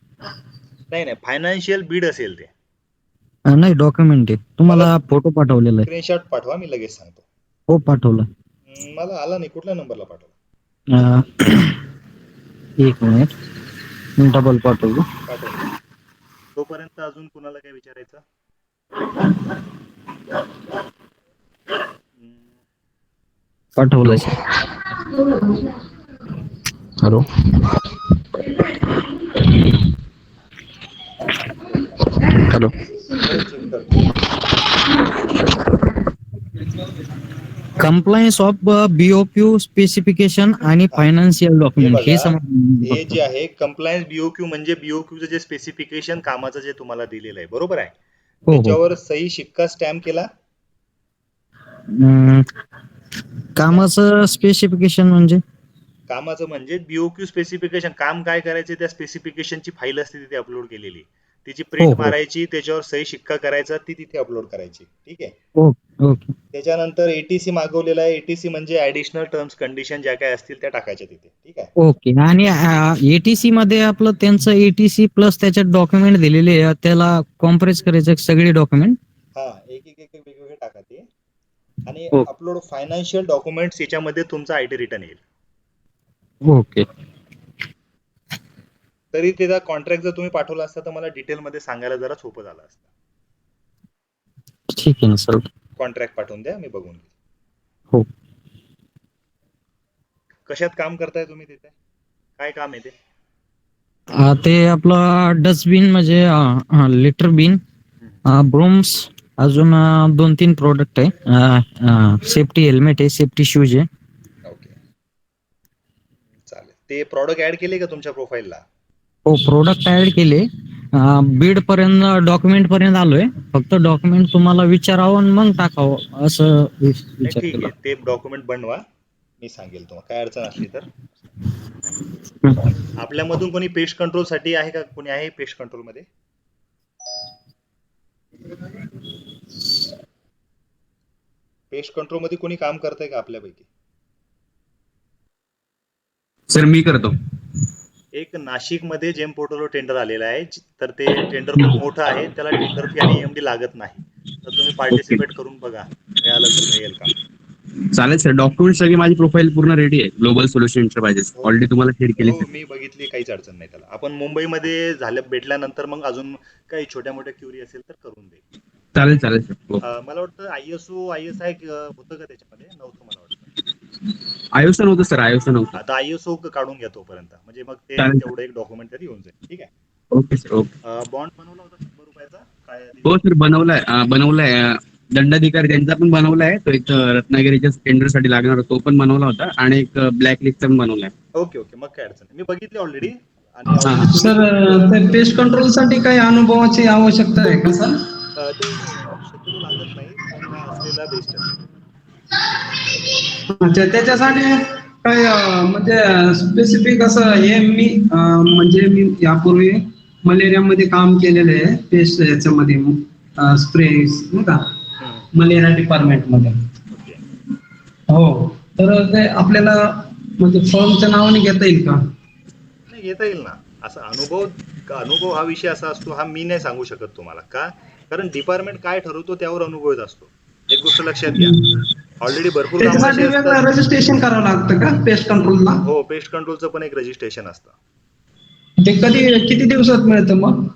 नाही फायनान्शियल बीड असेल ते. नाही डॉक्युमेंट आहे. तुम्हाला फोटो पाठवलेला आहे. स्क्रीनशॉट पाठवा, मी लगेच सांगतो. हो पाठवलं. मला आला नाही, कुठल्या नंबरला पाठवला? एक मिनिट, डबल पाठवलं. तोपर्यंत अजून कुणाला काय विचारायचं? पाठवलं. Hello, hello. Compliance of BOQ specification आणि फायनान्शियल डॉक्युमेंट हे हे जे आहे कंप्लायन्स BOQ म्हणजे BOQचं जे स्पेसिफिकेशन कामाचं जे तुम्हाला दिलेलं आहे, बरोबर आहे? त्याच्यावर सही शिक्का स्टॅम्प केला. कामाचं स्पेसिफिकेशन म्हणजे कामाचं म्हणजे BOQ स्पेसिफिकेशन, काम काय करायचे त्या स्पेसिफिकेशनची फाईल असते तिथे अपलोड केलेली, तिची प्रिंट मारायची, त्याच्यावर सही शिक्का करायचा, ती तिथे अपलोड करायची. ठीक आहे. ओके. त्याच्यानंतर ATC मागवलेला आहे. ATC म्हणजे ऍडिशनल टर्म्स कंडिशन ज्या काय असतील त्या टाकायच्या तिथे. ठीक आहे. ओके. आणि ATC मध्ये आपलं त्यांचं ATC प्लस त्याच्यात डॉक्युमेंट दिलेले आहे, त्याला कॉम्प्रेस करायचं सगळे डॉक्युमेंट. हा, एक वेगवेगळे टाका ते. आणि अपलोड फायनान्शियल डॉक्युमेंट्स याच्यामध्ये तुमचा IT रिटर्न येईल. ओके. तरी त्याचा कॉन्ट्रॅक्ट जर तुम्ही पाठवला असता तर मला डिटेलमध्ये सांगायला जरा सोपं झालं असतं. ठीक आहे ना सर. कॉन्ट्रॅक्ट पाठवून द्या, मी बघून घेईन. हो. कशात काम करताय तुम्ही तिथे? काय काम आहे ते? ते आपलं डस्टबिन म्हणजे लिटर बिन, ब्रूम्स, अजून 2-3 प्रोडक्ट आहे. सेफ्टी हेल्मेट आहे, सेफ्टी शूज आहे. ओके, चालेल. ते प्रॉडक्ट ऍड केले का तुमच्या प्रोफाईलला? हो, प्रोडक्ट ऍड केले. बीड पर्यंत, डॉक्युमेंट पर्यंत आलोय. फक्त डॉक्युमेंट तुम्हाला विचारावं आणि मग टाकावं असं विचार ठीक केला. आहे, ते डॉक्युमेंट बनवा, मी सांगेल तुम्हाला काय अडचण असली तर. आपल्यामधून कोणी पेस्ट कंट्रोल साठी आहे का? कोणी आहे पेस्ट कंट्रोल मध्ये? पेस्ट कंट्रोल मध्ये कोणी काम करतंय का आपल्यापैकी? सर मी करतो. एक नाशिक मध्ये जेम पोर्टलवर टेंडर आलेलं आहे, तर ते टेंडर खूप मोठं आहे, त्याला टेंडर फी आणि EMD लागत नाही. तर तुम्ही पार्टिसिपेट करून बघा, मिळालं तर मिळेल का? चालेल सर. डॉक्युमेंट सगळी माझी प्रोफाईल पूर्ण रेडी आहे. ग्लोबल सोल्युशन एंटरप्राइजेस ऑलरेडी तुम्हाला शेअर केली. हो, मी बघितली, काहीच अडचण नाही त्याला. आपण मुंबईमध्ये भेटल्यानंतर मग अजून काही छोट्या मोठ्या क्युरी असेल तर करून दे. चालेल सर. मला वाटतं ISO ISI होतं का त्याच्यामध्ये? नव्हतं मला वाटतं. ISO नव्हतं सर, ISO नव्हतं. आता ISO काढून घ्या तोपर्यंत, म्हणजे मग ते तेवढं एक डॉक्युमेंट तरी येऊन जाईल. ठीक आहे. Okay sir. ओके. बॉन्ड बनवला होता 100 रुपयाचा काय? हो सर, बनवलाय. दंडाधिकारी त्यांचा पण बनवलाय. तो एक रत्नागिरीच्या टेंडर साठी लागणार तो पण बनवला होता, आणि एक ब्लॅक लिस्टचा पण बनवलाय. ओके, मग काय अडचण नाही, मी बघितली ऑलरेडी. सर, ते पेस्ट कंट्रोल साठी काही अनुभवाची आवश्यकता आहे का सर? ते शक्यतो लागत नाही, पण असलेला बेस्ट असेल. अच्छा, त्याच्यासाठी काय म्हणजे स्पेसिफिक असं हे म्हणजे मी यापूर्वी मलेरियामध्ये काम केलेलं आहे, पेस्ट याच्यामध्ये स्प्रे नाही का, मलेरिया डिपार्टमेंट मध्ये. हो, तर ते आपल्याला म्हणजे फॉर्मच्या नावाने घेता येईल का? नाही, घेता येईल ना. असा अनुभव हा विषय असा असतो, हा मी नाही सांगू शकत तुम्हाला. का? कारण डिपार्टमेंट काय ठरवतो त्यावर अनुभव येत असतो. एक गोष्ट लक्षात घ्या, ऑलरेडी भरपूर रजिस्ट्रेशन करावं लागतं का पेस्ट कंट्रोलला? हो, पेस्ट कंट्रोलचं पण एक रजिस्ट्रेशन असतं. ते किती दिवसात मिळतं मग?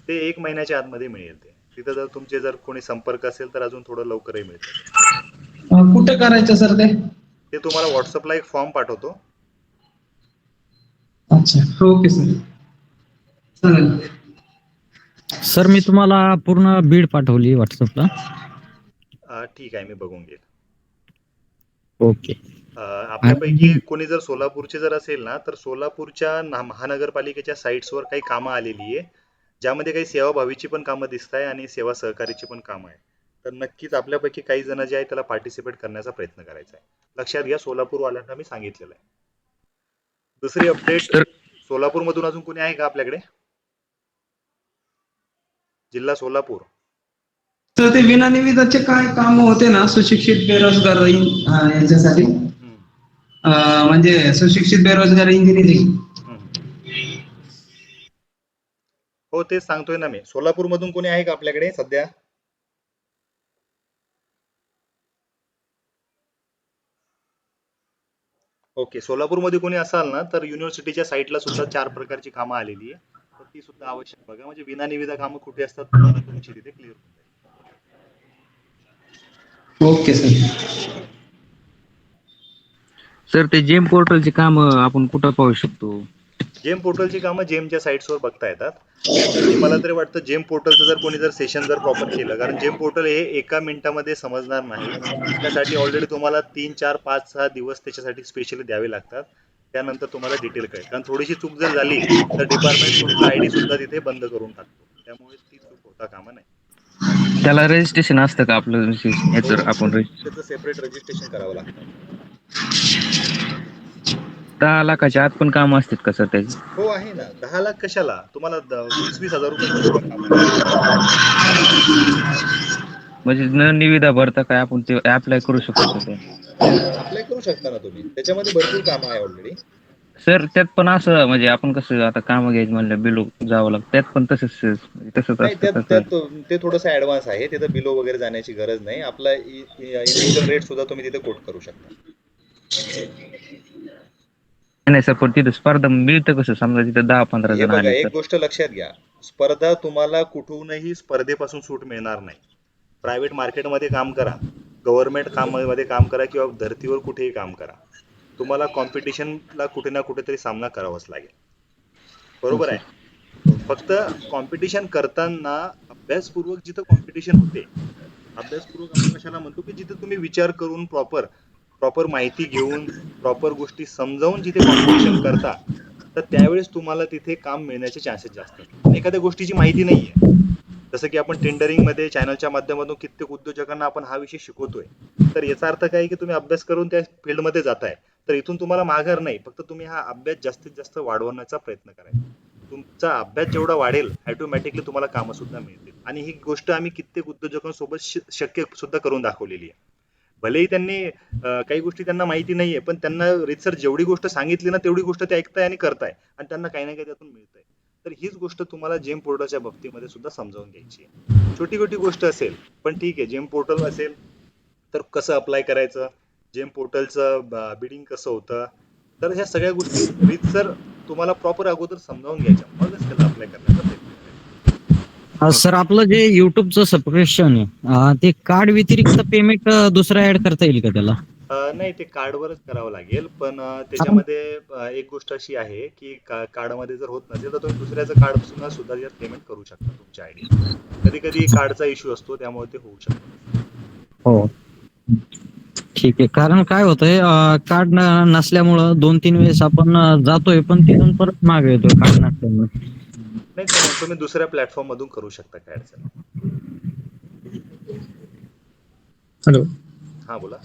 ते 1 महिन्याच्या आतमध्ये मिळेल. ते तिथं जर तुमचे कोणी संपर्क असेल तर अजून थोडं लवकरही मिळतं. कुठे करायचं सर ते? ते तुम्हाला व्हॉट्सअपला एक फॉर्म पाठवतो. अच्छा, ओके सर, चालेल. सर मी तुम्हाला पूर्ण बीड पाठवली व्हॉट्सअपला. ठीक आहे, मी बघून घेईल. ओके. आपल्यापैकी कोणी जर सोलापूरचे जर असेल ना, तर सोलापूरच्या महानगरपालिकेच्या साईट्सवर काही कामं आलेली आहे, ज्यामध्ये काही सेवाभावीची पण कामं दिसत आहे आणि सेवा सहकारीची पण कामं आहे. तर नक्कीच आपल्यापैकी काही जण जे आहे त्याला पार्टिसिपेट करण्याचा प्रयत्न करायचा आहे. लक्षात घ्या, सोलापूरवाल्यांना मी सांगितलेलं आहे. दुसरी अपडेट, सोलापूरमधून अजून कोणी आहे का आपल्याकडे? जिल्हा सोलापूर. तर ते विनानिविदाचे काय काम होते ना सुशिक्षित बेरोजगार यांच्यासाठी, म्हणजे सुशिक्षित बेरोजगार इंजिनिअरिंग. हो, तेच सांगतोय ना मी. सोलापूरमधून कोणी आहे का आपल्याकडे सध्या? ओके, सोलापूरमध्ये कोणी असाल ना, तर युनिव्हर्सिटीच्या साईटला सुद्धा 4 प्रकारची कामं आलेली आहे, तर ती सुद्धा आवश्यक बघा. म्हणजे विनानिविदा कामं कुठे असतात तुम्हाला तुमची तिथे क्लिअर होऊन जाईल. Okay sir. सर ते जेम पोर्टलची काम आपण कुठं पाहू शकतो? जेम पोर्टलची कामं जेमच्या साईट्सवर बघता येतात. त्यासाठी मला तरी वाटतं जेम पोर्टलचं जर कोणी जर सेशन जर प्रॉपर केलं, कारण जेम पोर्टल हे एका मिनिटामध्ये समजणार नाही. त्यासाठी ऑलरेडी तुम्हाला 3, 4, 5, 6 दिवस त्याच्यासाठी स्पेशली द्यावे लागतात. त्यानंतर तुम्हाला डिटेल कळेल, कारण थोडीशी चूक जर झाली तर डिपार्टमेंट तुमचा आयडी सुद्धा तिथे बंद करून टाकतो. त्यामुळे ती चूक होता कामा नाही. त्याला रजिस्ट्रेशन असतं का आपलं? याचं आपण त्याचं सेपरेट रजिस्ट्रेशन करावं लागतं. 10 लाखाच्या आत पण काम असतात का सर त्याचे? हो आहे ना. 10 लाख कशाला, तुम्हाला 20-20 हजार रुपये म्हणजे न निविदा भरता काय आपण ते अप्लाय करू शकतो? अप्लाय करू शकता ना तुम्ही, त्याच्यामध्ये भरपूर काम आहे ऑलरेडी. सर त्यात पण असं म्हणजे आपण कसं आता काम घ्यायचं म्हणलं बिलो जावं लागतं, त्यात पण तसंच नाही, असतं? त्यात ते थोडंसं ऍडव्हान्स आहे, तिथं बिलो वगैरे जाण्याची गरज नाही. आपला इनिशियल रेट सुद्धा तुम्ही तिथे कोट करू शकता. नाही सर, पण तिथं स्पर्धा मिळतं कसं? समजा तिथं 10-15 हे जण बघा, आले एक तर? गोष्ट लक्षात घ्या, स्पर्धा तुम्हाला कुठूनही स्पर्धेपासून सूट मिळणार नाही. प्रायव्हेट मार्केटमध्ये काम करा, गव्हर्नमेंट कामामध्ये काम करा किंवा धर्तीवर कुठेही काम करा, तुम्हाला कॉम्पिटिशनला कुठे ना कुठेतरी सामना करावाच लागेल. बरोबर आहे. फक्त कॉम्पिटिशन करताना अभ्यासपूर्वक जिथं कॉम्पिटिशन होते, अभ्यासपूर्वक आपण कशाला म्हणतो की जिथे तुम्ही विचार करून प्रॉपर माहिती घेऊन प्रॉपर गोष्टी समजावून जिथे कॉम्पिटिशन करता, तर त्यावेळेस तुम्हाला तिथे काम मिळण्याचे चान्सेस जास्त असतात. एखाद्या गोष्टीची माहिती नाहीये, जसं की आपण टेंडरिंग मध्ये चॅनलच्या माध्यमातून कित्येक उद्योजकांना आपण हा विषय शिकवतोय, तर याचा अर्थ काय की तुम्ही अभ्यास करून त्या फील्डमध्ये जाताय, तर इथून तुम्हाला माघार नाही, फक्त तुम्ही हा अभ्यास जास्तीत जास्त वाढवण्याचा प्रयत्न करायचा. तुमचा अभ्यास जेवढा वाढेल ऑटोमॅटिकली तुम्हाला कामं सुद्धा मिळतील. आणि ही गोष्ट आम्ही कित्येक उद्योजकांसोबत शक्य सुद्धा करून दाखवलेली आहे. भलेही त्यांनी काही गोष्टी त्यांना माहिती नाहीये, पण त्यांना रितसर जेवढी गोष्ट सांगितली ना तेवढी गोष्ट ते ऐकताय आणि करताय, आणि त्यांना काही ना काही त्यातून मिळतंय. तर हीच गोष्ट तुम्हाला जेम पोर्टलच्या बाबतीमध्ये सुद्धा समजावून घ्यायची आहे. छोटी छोटी गोष्ट असेल पण ठीक आहे. जेम पोर्टल असेल तर कसं अप्लाय करायचं, जेम पोर्टलचं बिडिंग कसं होतं, तर ह्या सगळ्या गोष्टी रितसर तुम्हाला प्रॉपर अगोदर समजावून घ्यायच्या, मगच त्याला अप्लाय करण्याचा प्रयत्न करायचा. सर आपलं जे युट्यूबचं सबस्क्रिप्शन आहे ते कार्ड व्यतिरिक्त पेमेंट दुसरं ऍड करता येईल का त्याला? नाही, ते कार्डवरच करावं लागेल. पण त्याच्यामध्ये एक गोष्ट अशी आहे की कार्डमध्ये जर होत नसेल तर तुम्ही दुसऱ्याचं कार्ड सुद्धा यात पेमेंट करू शकता तुमच्या आयडी. कधी कधी कार्डचा इश्यू असतो, त्यामुळे ते होऊ शकतं. हो ठीक आहे. कारण काय होतंय कार्ड नसल्यामुळं 2-3 वेळेस आपण जातोय पण तिथून परत मागे येतोय कार्ड नसल्यामुळे. नाही, तुम्ही दुसऱ्या प्लॅटफॉर्म मधून करू शकता काय अडचण. हॅलो, हा बोला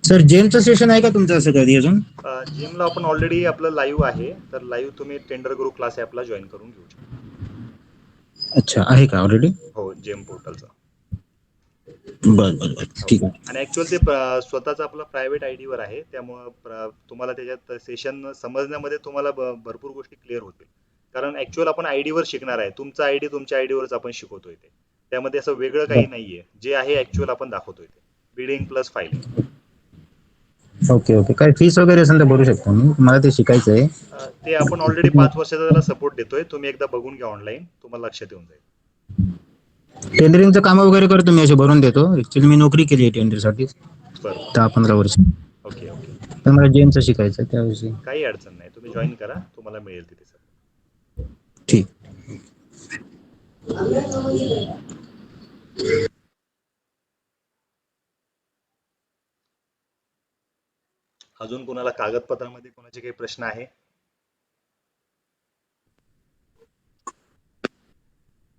सर. जेमचं सेशन आहे का तुमचं असं कधी अजून? जिमला आपण ऑलरेडी आपलं लाईव्ह आहे, तर लाईव्ह तुम्ही टेंडर गुरु क्लास ॲपला जॉईन करून घेऊ शकता. अच्छा, आहे का ऑलरेडी? हो, जेम पोर्टलचा. बरं ठीक आहे. आणि ऍक्च्युअल ते स्वतःच आपलं प्रायव्हेट आयडी वर आहे, त्यामुळं तुम्हाला त्याच्यात सेशन समजण्यामध्ये तुम्हाला भरपूर गोष्टी क्लिअर होतील. कारण ऍक्च्युअल आपण आयडी वर शिकणार आहे, तुमचा आयडी तुमच्या आयडी वरच आपण शिकवतोय. ते त्यामध्ये असं वेगळं काही नाहीये, जे आहे ऍक्च्युअल आपण दाखवतोय ते बिडिंग प्लस फायलिंग. ओके. काय फीस वगैरे असेल तर भरू शकतो मी, मला ते शिकायचं आहे. ते आपण ऑलरेडी 5 वर्षाचा त्याला सपोर्ट देतोय. तुम्ही एकदा बघून घ्या ऑनलाईन, तुम्हाला लक्षात येऊन जाईल. टेंडरिंगचं काम वगैरे करतो मी, असे भरून देतो. ऍक्च्युअली मी नोकरी केली आहे टेंडरसाठी 10-15 वर्ष. ओके. तर मला जेमचं शिकायचं आहे, त्याविषयी काही अडचण नाही, तुम्ही जॉईन करा, तुम्हाला मिळेल तिथे सर. ठीक. अजून कोणाला कागदपत्रामध्ये कोणाचे काही प्रश्न आहे?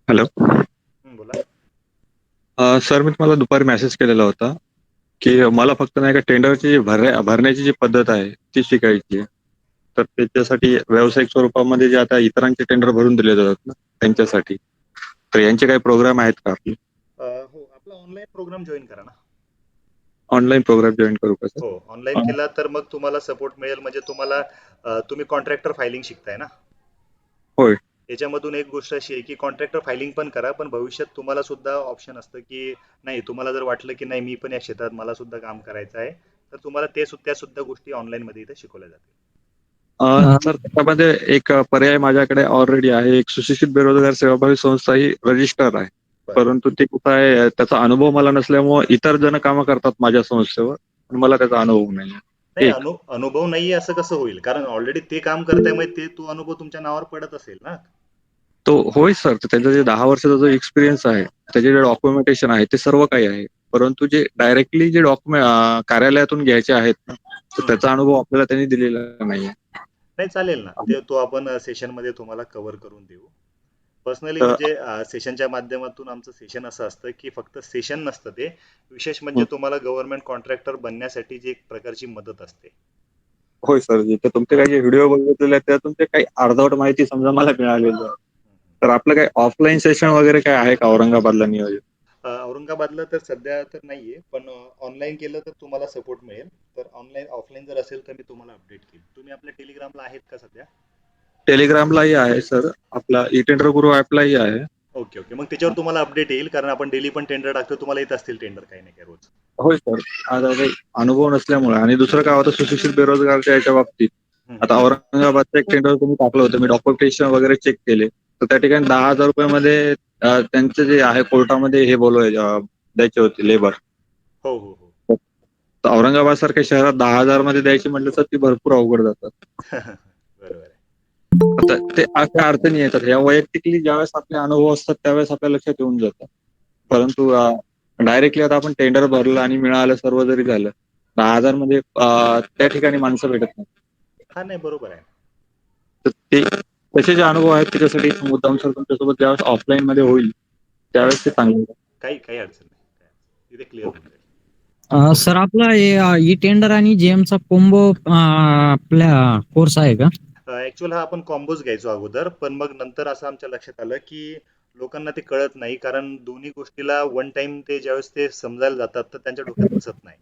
हॅलो. बोला. सर, मी तुम्हाला दुपारी मेसेज केलेला होता की मला फक्त नाही का टेंडरची भरण्याची जी पद्धत आहे ती शिकायची आहे. तर त्याच्यासाठी व्यावसायिक स्वरूपामध्ये जे आता इतरांचे टेंडर भरून दिले जातात ना त्यांच्यासाठी, तर यांचे काही प्रोग्राम आहेत का आपले? हो, आपला ऑनलाईन प्रोग्राम जॉईन करा ना. ऑनलाईन प्रोग्राम जॉईन करू का सर? हो, ऑनलाईन केला तर मग तुम्हाला सपोर्ट मिळेल. म्हणजे तुम्हाला तुम्ही कॉन्ट्रॅक्टर फायलिंग शिकताय ना. होय. याच्यामधून एक गोष्ट अशी आहे की कॉन्ट्रॅक्टर फायलिंग पण करा, पण भविष्यात तुम्हाला सुद्धा ऑप्शन असतं की नाही, तुम्हाला जर वाटलं की नाही मी पण या क्षेत्रात मला सुद्धा काम करायचं आहे, तर तुम्हाला त्या सुद्धा गोष्टी ऑनलाईन मध्ये इथे शिकवल्या जातील. सर, त्यामध्ये एक पर्याय माझ्याकडे ऑलरेडी आहे. एक सुशिक्षित बेरोजगार सेवाभावी संस्था ही रजिस्टर आहे, परंतु ते कुठं आहे त्याचा अनुभव मला नसल्यामुळे इतर जण कामं करतात माझ्या संस्थेवर, पण मला त्याचा अनुभव नाही. नाही, अनुभव नाहीये असं कसं होईल? कारण ऑलरेडी ते काम करताय, मग ते तो अनुभव तुमच्या नावावर पडत असेल ना. तो होय सर, त्याचा जे 10 वर्षाचा जो एक्सपिरियन्स आहे, त्याचे जे डॉक्युमेंटेशन आहे ते सर्व काही आहे, परंतु जे डायरेक्टली जे डॉक्युमेंट कार्यालयातून घ्यायचे आहेत ना, तर त्याचा अनुभव आपल्याला त्यांनी दिलेला नाहीये. नाही, चालेल ना, ते तो आपण सेशन मध्ये तुम्हाला कव्हर करून देऊ. पर्सनली म्हणजे सेशनच्या माध्यमातून आमचं सेशन असं असतं की फक्त सेशन नसतं ते, विशेष म्हणजे तुम्हाला गव्हर्नमेंट कॉन्ट्रॅक्टर बनण्यासाठी जी एक प्रकारची मदत असते. होय सर, जिथे तुमचे काही व्हिडिओ बघितलेले आहेत त्यातून ते काही अर्धवट माहिती समजा मला मिळालेली आहे. तर आपलं काही ऑफलाईन सेशन वगैरे काय आहे का औरंगाबादला नियोजित? औरंगाबादला तर सध्या तर नाहीये, पण ऑनलाईन केलं तर तुम्हाला सपोर्ट मिळेल. तर ऑफलाईन जर असेल तर मी तुम्हाला अपडेट केली. तुम्ही आपल्या टेलिग्रामला आहेत का सध्या? टेलिग्रामलाही आहे सर, आपला ई टेंडर गुरु ॲपलाही आहे. ओके ओके, मग त्याच्यावर तुम्हाला अपडेट येईल, कारण आपण डेली पण टेंडर टाकतो. तुम्हाला येत असतील टेंडर काही नाही काय रोज. होय सर, आता काही अनुभव नसल्यामुळे. आणि दुसरं काय होतं सुशिक्षित बेरोजगारच्या याच्या बाबतीत, आता औरंगाबादचं एक टेंडर तुम्ही टाकलं होतं, मी डॉक्युमेंटेशन वगैरे चेक केले, तर त्या ठिकाणी 10,000 रुपयामध्ये त्यांचे जे आहे कोर्टामध्ये हे द्यायचे होते लेबर. हो हो हो. तर औरंगाबाद सारख्या शहरात 10,000 मध्ये द्यायची म्हटलं तर ती भरपूर अवघड जातात. बरोबर आहे. आता ते अशा अडचणी येतात. या वैयक्तिकली ज्यावेळेस आपले अनुभव असतात त्यावेळेस आपल्या लक्षात येऊन जातात, परंतु डायरेक्टली आता आपण टेंडर भरलं आणि मिळालं सर्व जरी झालं, 10,000 मध्ये त्या ठिकाणी माणसं भेटत नाही. हा, नाही, बरोबर आहे. तर ते तसे जे अनुभव आहेत त्याच्यासाठी मुद्दाम सर तुमच्यासोबत ज्यावेळेस ऑफलाईन मध्ये होईल त्यावेळेस ते चांगलं. काही अडचण नाही, तिथे क्लिअर होऊन जाईल. सर, आपला ई टेंडर आणि जेएमचा कोंबो आपल्या कोर्स आहे का? ऍक्च्युअल हा आपण कॉम्बोज घ्यायचो अगोदर, पण मग नंतर असं आमच्या लक्षात आलं की लोकांना ते कळत नाही, कारण दोन्ही गोष्टीला वन टाइम ते ज्यावेळेस ते समजायला जातात तर त्यांच्या डोक्यात बसत नाही.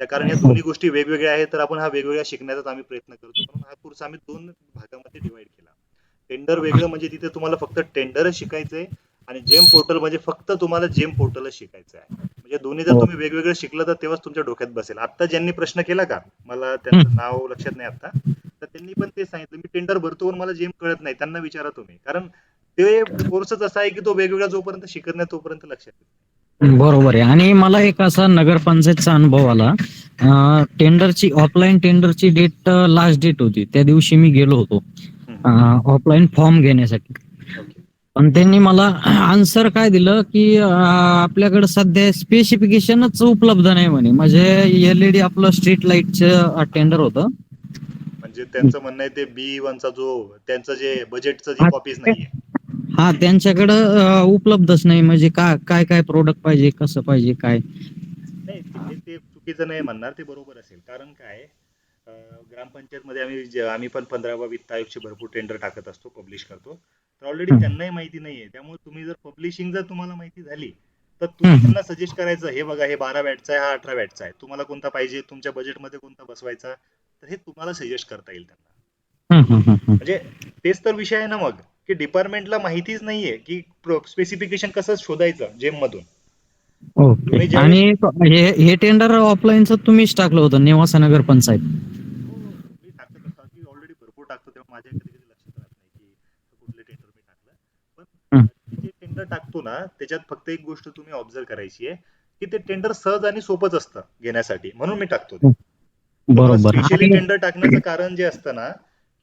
त्या कारण या दोन्ही गोष्टी वेगवेगळ्या आहेत, तर आपण हा वेगवेगळ्या शिकण्याचाच आम्ही प्रयत्न करतो, म्हणून हा कोर्स आम्ही 2 भागामध्ये डिवाइड केला. टेंडर वेगळं म्हणजे तिथे तुम्हाला फक्त टेंडरच शिकायचंय, आणि जेम पोर्टल म्हणजे फक्त तुम्हाला जेम पोर्टलच शिकायचं आहे. म्हणजे दोन्ही जर तुम्ही वेगवेगळं शिकलं तर तेव्हाच तुमच्या डोक्यात बसेल. आता ज्यांनी प्रश्न केला का, मला त्यांचं नाव लक्षात नाही आता, तर त्यांनी पण ते सांगितलं मी टेंडर भरतो पण मला जेम कळत नाही. त्यांना विचारा तुम्ही, कारण ते कोर्सच असा आहे की तो वेगवेगळा जोपर्यंत शिकत नाही तोपर्यंत लक्षात येत. बरोबर आहे. आणि मला एक असा नगरपंचायतचा अनुभव आला. टेंडरची ऑफलाईन टेंडरची डेट लास्ट डेट होती, त्या दिवशी मी गेलो होतो ऑफलाईन फॉर्म घेण्यासाठी. पण त्यांनी मला आन्सर काय दिलं की आपल्याकडे सध्या स्पेसिफिकेशनच उपलब्ध नाही म्हणे. म्हणजे एलईडी आपलं स्ट्रीट लाईटचं टेंडर होतं. म्हणजे त्यांचं म्हणणं आहे ते B1चा जो त्यांचं जे बजेटचं जी कॉपीज नाहीये. हा, त्यांच्याकडं उपलब्धच नाही. म्हणजे काय प्रोडक्ट पाहिजे, कसं पाहिजे, काय नाही, ते चुकीचं नाही म्हणणार, ते बरोबर असेल. कारण काय, ग्रामपंचायत मध्ये आम्ही पण 15वा वित्त आयोगचे भरपूर टेंडर टाकत असतो, पब्लिश करतो. तर ऑलरेडी त्यांनाही माहिती नाहीये. त्यामुळे तुम्ही जर पब्लिशिंग जर तुम्हाला माहिती झाली तर तुम्ही त्यांना सजेस्ट करायचं, हे बघा हे 12 वॅटचा आहे, हा 18 वॅटचा आहे, तुम्हाला कोणता पाहिजे, तुमच्या बजेटमध्ये कोणता बसवायचा, तर हे तुम्हाला सजेस्ट करता येईल त्यांना. म्हणजे तेच तर विषय आहे ना मग, की डिपार्टमेंटला माहितीच नाहीये की स्पेसिफिकेशन कसं शोधायचं जेम मधून. ओके. आणि हे टेंडर ऑफलाईनचं तुम्हीच टाकलं होतं नेवासा नगर पंचायत? मी टाकत असतो की ऑलरेडी भरपूर टाकतो, तेव्हा माझ्या कधी लक्षात राहत नाही की कुठले टेंडर मी टाकलं. पण जे टेंडर टाकतो ना त्याच्यात फक्त एक गोष्ट तुम्ही ऑब्झर्व करायची आहे की ते टेंडर सहज आणि सोपंच असतं घेण्यासाठी, म्हणून मी टाकतो ते. बरोबर. स्पेशली टेंडर टाकण्याचं कारण जे असतं ना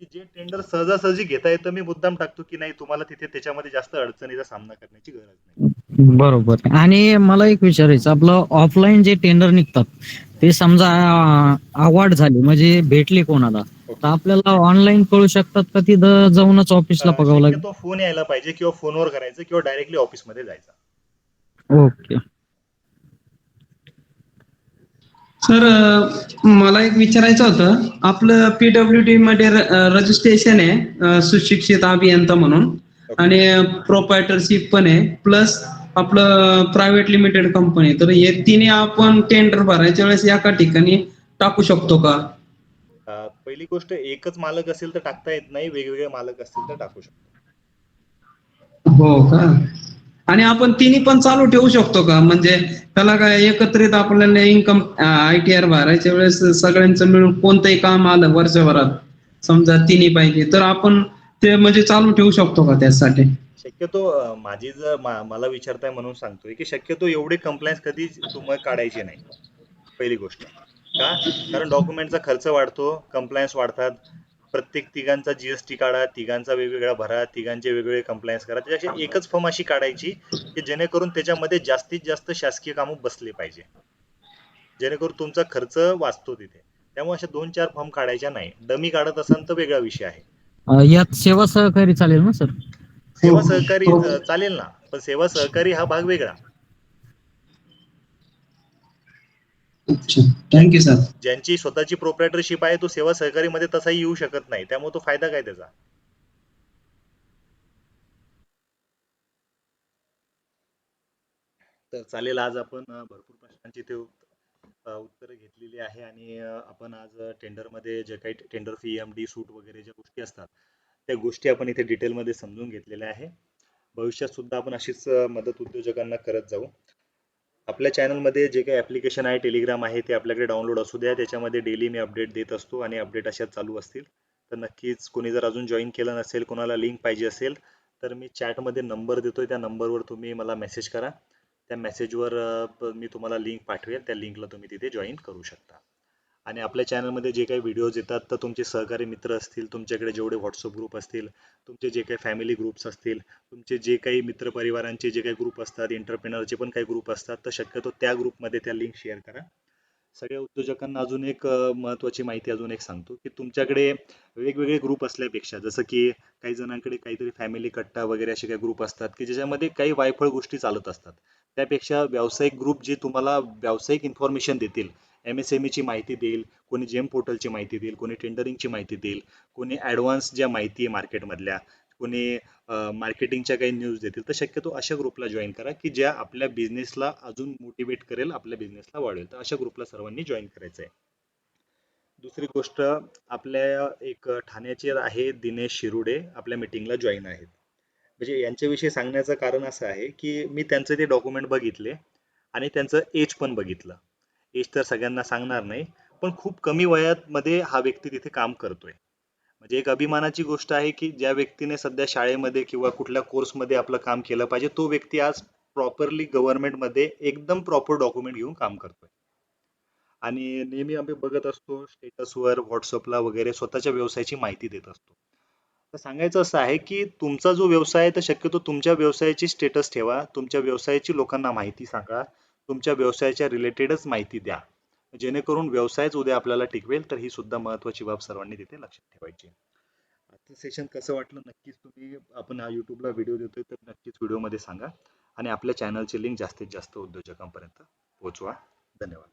की जे टेंडर सहजासहजी घेता येतं मी मुद्दाम टाकतो की नाही तुम्हाला तिथे त्याच्यामध्ये जास्त अडचणीचा सामना करण्याची गरज नाही. बरोबर. आणि मला एक विचारायचं, आपलं ऑफलाईन जे टेंडर निघतात ते समजा अवॉर्ड झाले म्हणजे भेटले कोणाला, तर आपल्याला ऑनलाईन कळू शकतात का तिथं जाऊनच ऑफिसला बघावं लागेल? शक्यतो फोन यायला पाहिजे किंवा फोनवर करायचं किंवा डायरेक्टली ऑफिसमध्ये जायचं. ओके. सर मला एक विचारायचं होतं, आपलं PWD मध्ये रजिस्ट्रेशन आहे सुशिक्षित अभियंता म्हणून, आणि प्रोप्रायटरशिप पण आहे, प्लस आपलं प्रायव्हेट लिमिटेड कंपनी. तर हे तिन्ही आपण टेंडर भरायच्या वेळेस एका ठिकाणी टाकू शकतो का? पहिली गोष्ट एकच मालक असेल तर टाकता येत नाही, वेगवेगळे मालक असतील तर टाकू शकतो. हो का? आणि आपण तिन्ही पण चालू ठेवू शकतो का? म्हणजे त्याला काय एकत्रित आपल्याला इन्कम ITR भरायच्या वेळेस सगळ्यांचं मिळून कोणतंही काम आलं वर्षभरात, समजा तिन्ही पाहिजे, तर आपण ते म्हणजे चालू ठेवू शकतो का त्यासाठी? शक्यतो माझी जर मला विचारताय म्हणून सांगतोय की शक्यतो एवढे कंप्लायन्स कधी तुम्हाला काढायचे नाही. पहिली गोष्ट का? कारण डॉक्युमेंटचा खर्च वाढतो, कंप्लायन्स वाढतात, प्रत्येक तिघांचा GST काढा, तिघांचा वेगवेगळा भरा, तिघांचे वेगवेगळे कंप्लायन्स करा. त्याच्याशी एकच फर्म अशी काढायची की जेणेकरून त्याच्यामध्ये जास्तीत जास्त शासकीय कामं बसले पाहिजे, जेणेकरून तुमचा खर्च वाचतो तिथे. त्यामुळे अशा 2-4 फर्म काढायच्या नाही. डमी काढत असाल तर वेगळा विषय आहे. यात सेवा सहकारी चालेल ना सर? सेवा सहकारी चालेल ना, पण सेवा सहकारी हा भाग वेगळा. Thank you sir. ज्यांची स्वतःची प्रोप्रायटरशिप आहे तो सेवा सहकारीमध्ये तसाही येऊ शकत नाही, त्यामुळे तो फायदा काय त्याचा? तर चालेल, आज आपण भरपूर प्रश्नांची ते उत्तरं घेतलेली आहे आणि आपण आज टेंडरमध्ये जे काही टेंडर फी, MD, सूट वगैरे ज्या गोष्टी असतात त्या गोष्टी आपण इथे डिटेलमध्ये समजून घेतलेल्या आहे. भविष्यात सुद्धा आपण अशीच मदत उद्योजकांना करत जाऊ. आपल्या चॅनलमध्ये जे काही ॲप्लिकेशन आहे, टेलिग्राम आहे, ते आपल्याकडे डाउनलोड असू द्या. त्याच्यामध्ये डेली मी अपडेट देत असतो आणि अपडेट अशाच चालू असतील. तर नक्कीच कोणी जर अजून जॉईन केलं नसेल, कोणाला लिंक पाहिजे असेल तर मी चॅटमध्ये नंबर देतोय, त्या नंबरवर तुम्ही मला मेसेज करा. त्या मेसेजवर मी तुम्हाला लिंक पाठवेल, त्या लिंकला तुम्ही तिथे जॉईन करू शकता. आणि आपल्या चॅनलमध्ये जे काही व्हिडिओज येतात तर तुमचे सहकारी मित्र असतील, तुमच्याकडे जेवढे व्हॉट्सअप ग्रुप असतील, तुमचे जे काही फॅमिली ग्रुप्स असतील, तुमचे जे काही मित्रपरिवारांचे जे काही ग्रुप असतात, एंटरप्रेनरचे पण काही ग्रुप असतात, तर शक्यतो त्या ग्रुपमध्ये त्या लिंक शेअर करा. सगळ्या उद्योजकांना अजून एक महत्त्वाची माहिती अजून एक सांगतो की तुमच्याकडे वेगवेगळे ग्रुप असल्यापेक्षा, जसं की काही जणांकडे काहीतरी फॅमिली कट्टा वगैरे असे काही ग्रुप असतात की ज्याच्यामध्ये काही वायफळ गोष्टी चालत असतात, त्यापेक्षा व्यावसायिक ग्रुप जे तुम्हाला व्यावसायिक इन्फॉर्मेशन देतील, MSMEची माहिती देईल, कोणी जेम पोर्टलची माहिती देईल, कोणी टेंडरिंगची माहिती देईल, कोणी ॲडव्हान्स ज्या माहिती आहे मार्केटमधल्या, कोणी मार्केटिंगच्या काही न्यूज देतील, तर शक्यतो अशा ग्रुपला जॉईन करा की ज्या आपल्या बिझनेसला अजून मोटिवेट करेल, आपल्या बिझनेसला वाढवेल. तर अशा ग्रुपला सर्वांनी जॉईन करायचं आहे. दुसरी गोष्ट, आपल्या एक ठाण्याचे आहे दिनेश शिरुडे, आपल्या मीटिंगला जॉईन आहेत. म्हणजे यांच्याविषयी सांगण्याचं कारण असं आहे की मी त्यांचे ते डॉक्युमेंट बघितले आणि त्यांचं एज पण बघितलं. एज तर सगळ्यांना सांगणार नाही, पण खूप कमी वयामध्ये हा व्यक्ती तिथे काम करतोय. म्हणजे एक अभिमानाची गोष्ट आहे की ज्या व्यक्तीने सध्या शाळेमध्ये किंवा कुठल्या कोर्समध्ये आपलं काम केलं पाहिजे, तो व्यक्ती आज प्रॉपरली गव्हर्नमेंटमध्ये एकदम प्रॉपर डॉक्युमेंट घेऊन काम करतोय. आणि नेहमी आम्ही बघत असतो स्टेटसवर, व्हॉट्सअपला वगैरे स्वतःच्या व्यवसायाची माहिती देत असतो. तर सांगायचं असं आहे की तुमचा जो व्यवसाय आहे तर शक्यतो तुमच्या व्यवसायाची स्टेटस ठेवा, तुमच्या व्यवसायाची लोकांना माहिती सांगा, तुमच्या व्यवसायाच्या रिलेटेडच माहिती द्या, जेणेकरून व्यवसायच उद्या आपल्याला टिकवेल. तर ही सुद्धा महत्त्वाची बाब सर्वांनी तिथे लक्षात ठेवायची. आजचं सेशन कसं वाटलं नक्कीच तुम्ही, आपण हा यूट्यूबला व्हिडिओ देतोय तर नक्कीच व्हिडिओमध्ये सांगा आणि आपल्या चॅनलची लिंक जास्तीत जास्त उद्योजकांपर्यंत पोहोचवा. धन्यवाद.